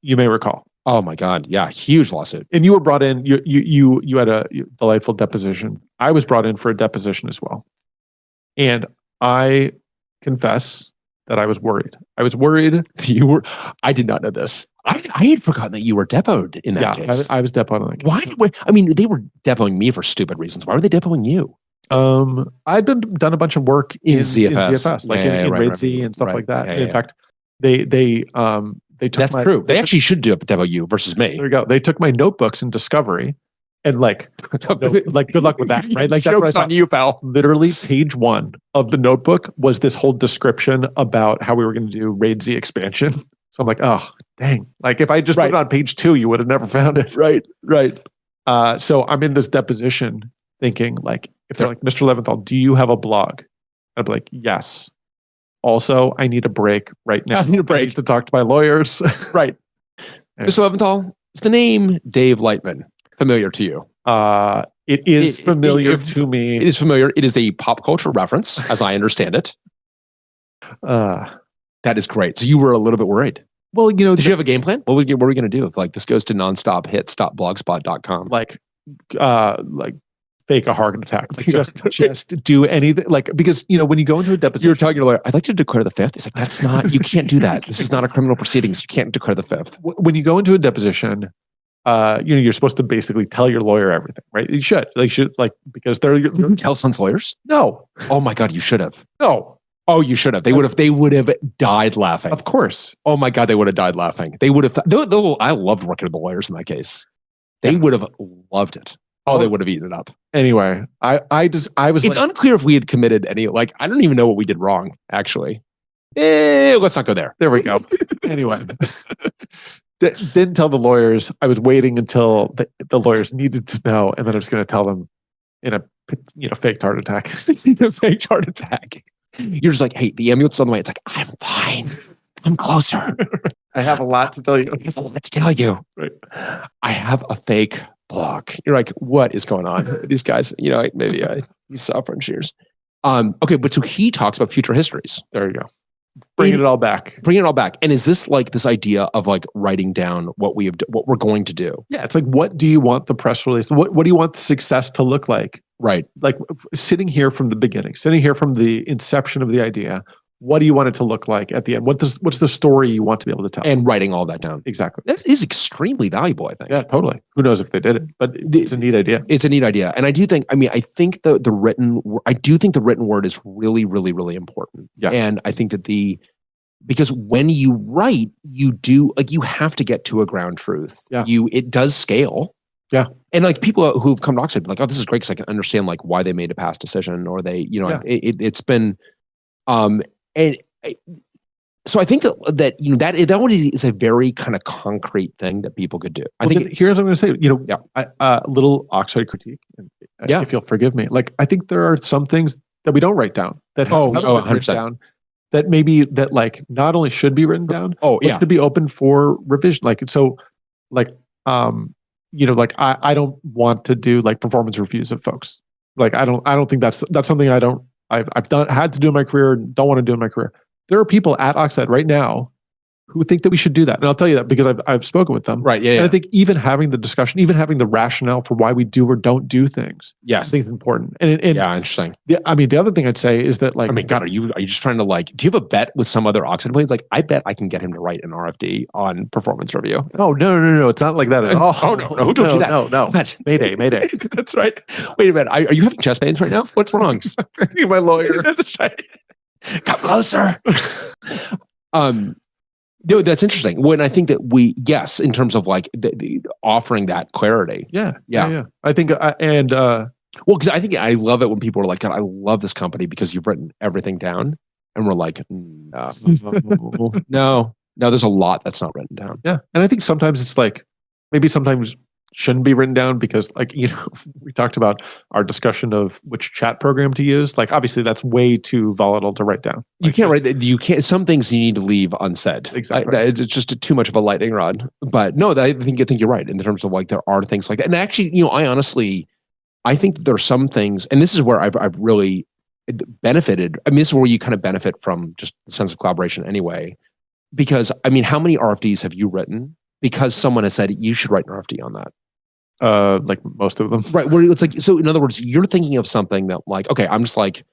You may recall. Oh my God, yeah, huge lawsuit. And you were brought in. You had a delightful deposition. I was brought in for a deposition as well, and I confess that I was worried. I was worried. You were. I did not know this. I had forgotten that you were depoted in that case. I was depoted in that case. Why? I mean, they were depoting me for stupid reasons. Why were they depoting you? I'd done a bunch of work in ZFS, like in RAID-Z and stuff like that. In fact, they took That's true. They actually should depo you versus me. There you go. They took my notebooks in Discovery and like good luck with that, right? Like joke's on you, pal. Literally, page 1 of the notebook was this whole description about how we were going to do RAID-Z expansion. So I'm like, oh, dang. Like if I just put it on page 2, you would have never found it. Right. So I'm in this deposition thinking like, if they're like, Mr. Leventhal, do you have a blog? I'd be like, yes. Also, I need a break right now. I need a break to talk to my lawyers. Right. Mr. Leventhal, is the name Dave Lightman familiar to you? It is familiar to me. It is familiar. It is a pop culture reference, as I understand it. That is great. So you were a little bit worried. Well, did you have a game plan? What were we going to do if like this goes to nonstop.blogspot.com? Like fake a heart attack. Like just do anything. Like, because, when you go into a deposition. You're talking to a lawyer, I'd like to declare the fifth. He's like, that's not, you can't do that. This is not a criminal proceedings. You can't declare the fifth. When you go into a deposition, you're supposed to basically tell your lawyer everything, right? You should. Because they're tell Sun's lawyers? No. Oh my God, you should have. No. Oh, you should have. They would have died laughing. Of course. Oh my God, they would have died laughing. They would have. I loved working with the lawyers in that case. They would have loved it. Oh, they would have eaten it up. Anyway, I was. It's unclear if we had committed any. Like, I don't even know what we did wrong. Actually, let's not go there. There we go. Anyway, didn't tell the lawyers. I was waiting until the lawyers needed to know, and then I was going to tell them in a faked heart attack. A faked heart attack. You're just like, hey, the ambulance is on the way. It's like, I'm fine. I'm closer. I have a lot to tell you. I have a lot to tell you. Right. I have a fake blog. You're like, what is going on? These guys, maybe he's suffering shears. Okay, but so he talks about future histories. There you go. Bringing it all back. And is this like this idea of like writing down what we're going to do? Yeah, it's like, what do you want the press release? What do you want the success to look like? Right. Like sitting here from the beginning, sitting here from the inception of the idea. What do you want it to look like at the end? What's the story you want to be able to tell? And writing all that down. Exactly. That is extremely valuable, I think. Yeah, totally. Who knows if they did it, but it's a neat idea. It's a neat idea. And I do think, I think the written word is really, really, really important. Yeah. And I think that because when you write, you have to get to a ground truth. Yeah. It does scale. Yeah. And like people who've come to Oxide, like, oh, this is great because I can understand like why they made a past decision or they, it's been, so I think that one is a very kind of concrete thing that people could do. Here's what I'm going to say. A little Oxide critique. If you'll forgive me. Like, I think there are some things that we don't write down that have written down that maybe that like not only should be written down, but to be open for revision. I don't want to do like performance reviews of folks. Like, I don't think that's something I've had to do in my career and don't want to do in my career. There are people at Oxide right now who think that we should do that. And I'll tell you that because I've spoken with them. Right. Yeah. And yeah. I think even having the discussion, even having the rationale for why we do or don't do things, I Yes. think is important. And Yeah. Interesting. the other thing I'd say is that, like, I mean, God, are you just trying to, like, do you have a bet with some other Oxide planes? Like, I bet I can get him to write an RFD on performance review. oh, no. It's not like that at all. Oh, no. Who told you that? No. Mayday. That's right. Wait a minute. Are you having chest pains right now? What's wrong? My lawyer. That's right. Come closer. No, that's interesting. When I think that yes, in terms of like the offering that clarity. Yeah. Well, I think, because I think I love it when people are like, God, I love this company because you've written everything down. And we're like, no, there's a lot that's not written down. yeah. And I think sometimes it's like, maybe sometimes shouldn't be written down because, like, we talked about our discussion of which chat program to use. Like, obviously that's way too volatile to write down. You can't write that. You can't, some things you need to leave unsaid. Exactly. It's just too much of a lightning rod. But no, I think you're right in terms of, like, there are things like that. And actually, I think that there are some things, and this is where I've really benefited. I mean, this is where you kind of benefit from just the sense of collaboration anyway. Because, I mean, how many RFDs have you written because someone has said you should write an RFD on that? Like most of them. Right. Where it's like, so in other words, you're thinking of something that, like, okay, I'm just like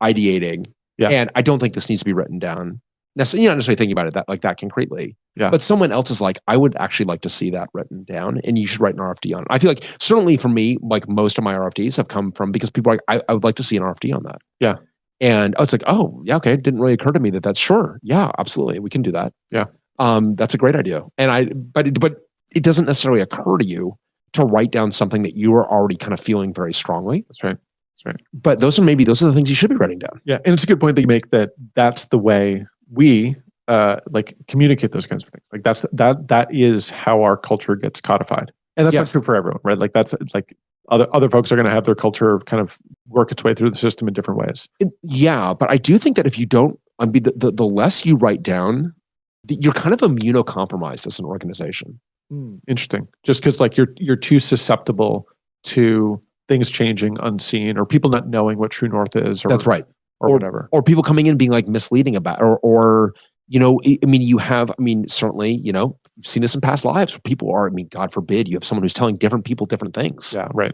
ideating, and I don't think this needs to be written down. You're not necessarily thinking about it that concretely. Yeah. But someone else is like, I would actually like to see that written down, and you should write an RFD on it. I feel like certainly for me, like, most of my RFDs have come from because people are like, I would like to see an RFD on that. Yeah. And it's like, oh yeah, okay. It didn't really occur to me that's sure. Yeah, absolutely. We can do that. Yeah. That's a great idea. But it doesn't necessarily occur to you to write down something that you are already kind of feeling very strongly. That's right. But those are the things you should be writing down. Yeah. And it's a good point that you make, that's the way we like communicate those kinds of things. Like that is how our culture gets codified. And that's not true for everyone, right? Like that's like other folks are going to have their culture kind of work its way through the system in different ways. But I do think that if you don't, I mean, the less you write down, you're kind of immunocompromised as an organization. Interesting. Just because, like, you're too susceptible to things changing unseen, or people not knowing what true north is. That's right. Or whatever. Or people coming in being like misleading about, or certainly, you've seen this in past lives where people are, God forbid, you have someone who's telling different people different things. Yeah, right.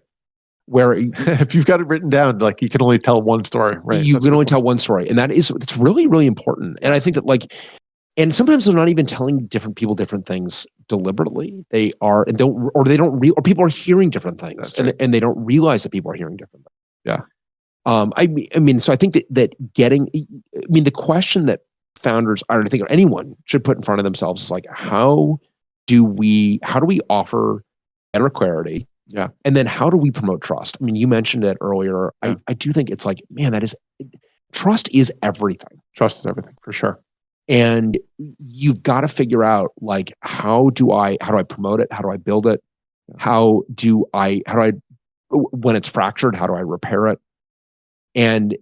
Where if you've got it written down, like, you can only tell one story, right? You can only tell one story. And it's really, really important. And I think that, like, and sometimes they're not even telling different people different things deliberately. They are, and or people are hearing different things, and they don't realize that people are hearing different things. Yeah. So I think that the question that founders, I don't think anyone should put in front of themselves is like, how do we offer better clarity? Yeah. And then how do we promote trust? I mean, you mentioned it earlier. Yeah. I do think it's like, man, trust is everything. Trust is everything, for sure. And you've got to figure out, like, how do I promote it? How do I build it? How do I, when it's fractured, how do I repair it? And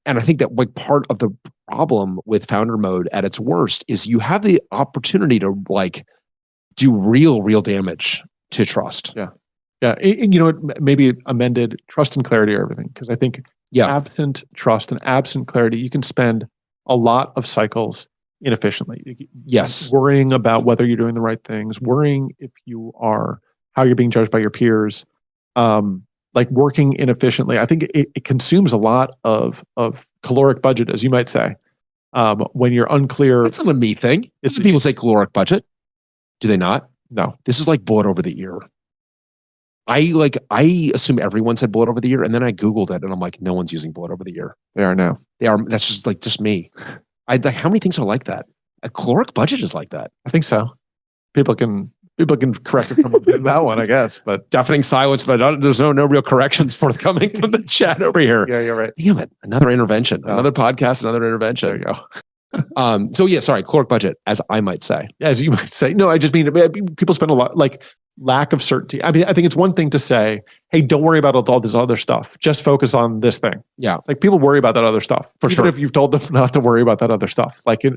I think that, like, part of the problem with founder mode at its worst is you have the opportunity to, like, do real damage to trust. Yeah. Yeah. Maybe amended trust and clarity are everything. Because I think absent trust and absent clarity, you can spend a lot of cycles inefficiently. Yes. Worrying about whether you're doing the right things, worrying how you're being judged by your peers, like working inefficiently. I think it consumes a lot of caloric budget, as you might say, when you're unclear. That's not a me thing. People say caloric budget. Do they not? No. This is like bullet over the ear. I assume everyone said bullet over the ear, and then I Googled it, and I'm like, no one's using bullet over the ear. They are now. They are. That's just me. How many things are like that? A caloric budget is like that. I think so. People can correct it from that one, I guess. But deafening silence. But there's no real corrections forthcoming from the chat over here. Yeah, you're right. Damn it! Another intervention. Oh. Another podcast. Another intervention. There you go. So yeah, sorry, caloric budget, as I might say. As you might say. No, I just mean people spend a lot, like, lack of certainty. I mean, I think it's one thing to say, hey, don't worry about all this other stuff. Just focus on this thing. Yeah. It's like, people worry about that other stuff. For sure. Even if you've told them not to worry about that other stuff. Like, I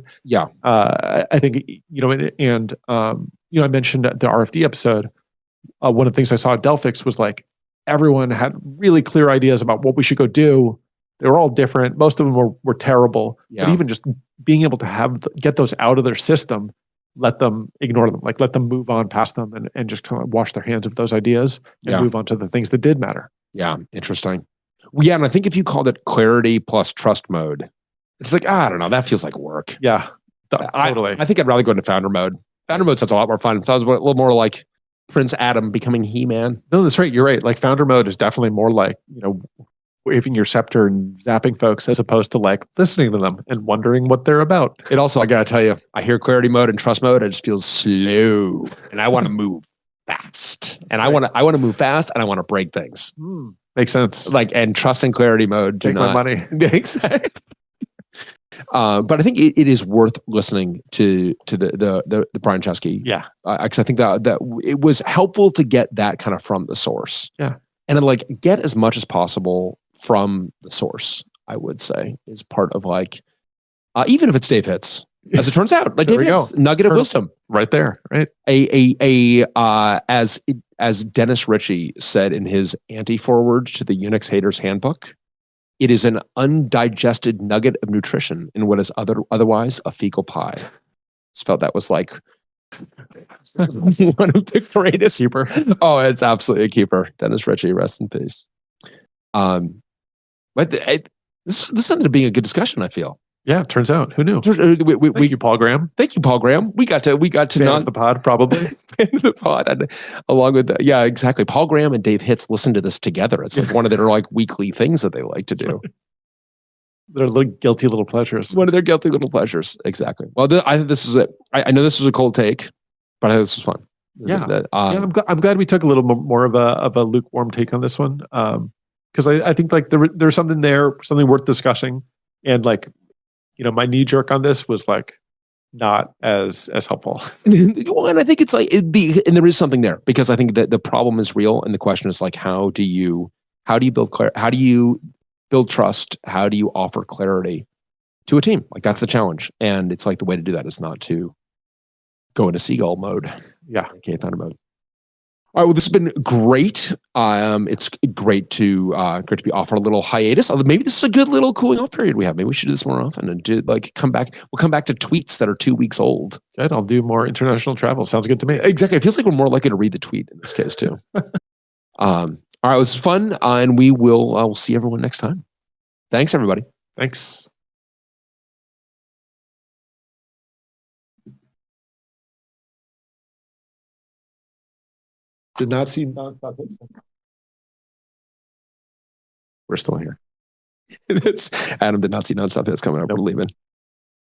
think, I mentioned the RFD episode. One of the things I saw at Delphix was, like, everyone had really clear ideas about what we should go do. They were all different. Most of them were terrible. Yeah. But even just being able to get those out of their system, let them ignore them, like let them move on past them and just kind of wash their hands of those ideas and move on to the things that did matter. Yeah. Interesting. Yeah. And I think if you called it clarity plus trust mode, it's like, I don't know, that feels like work. Yeah. Totally. I think I'd rather go into founder mode. Founder mode sounds a lot more fun. It sounds a little more like Prince Adam becoming He-Man. No, that's right. You're right. Like founder mode is definitely more like, waving your scepter and zapping folks as opposed to like listening to them and wondering what they're about. It also, I gotta tell you, I hear clarity mode and trust mode. It just feels slow, and I want to move fast, and I want to move fast, and I want to break things. Makes sense. Like, and trust and clarity mode. Take my money. Exactly. But I think it is worth listening to the Brian Chesky. Yeah, because I think that it was helpful to get that kind of from the source. Yeah, and then like get as much as possible from the source. I would say is part of like, even if it's Dave Hitz, as it turns out, like Dave Hitz, nugget of wisdom right there, right? As Dennis Ritchie said in his anti-foreword to the Unix Haters Handbook. It is an undigested nugget of nutrition in what is otherwise a fecal pie. Just felt that was like one of the greatest. Keeper. Oh, it's absolutely a keeper. Dennis Ritchie, rest in peace. But this ended up being a good discussion, I feel. Yeah, it turns out. Who knew? Thank you, Paul Graham. Thank you, Paul Graham. We got to not the pod, probably. The pod, and along with that, yeah, exactly. Paul Graham and Dave Hitz listen to this together. It's like one of their like weekly things that they like to do. Their little guilty little pleasures. One of their guilty little pleasures. Exactly. Well, I think this is it. I know this was a cold take, but I think this was fun. Yeah, I'm glad we took a little more of a lukewarm take on this one, because I think like there's something there, something worth discussing, and like. My knee jerk on this was like not as helpful. Well, and I think it's like and there is something there because I think that the problem is real, and the question is like, how do you build trust? How do you offer clarity to a team? Like that's the challenge, and it's like the way to do that is not to go into seagull mode. Yeah, cave founder mode. All right. Well, this has been great. It's great to be offered a little hiatus. Although maybe this is a good little cooling off period we have. Maybe we should do this more often and come back. We'll come back to tweets that are 2 weeks old. Good. I'll do more international travel. Sounds good to me. Exactly. It feels like we're more likely to read the tweet in this case too. All right. It was fun, and we will we'll see everyone next time. Thanks, everybody. Thanks. Did not see nonstop. We're still here. Adam did not see nonstop hits coming up. We're leaving.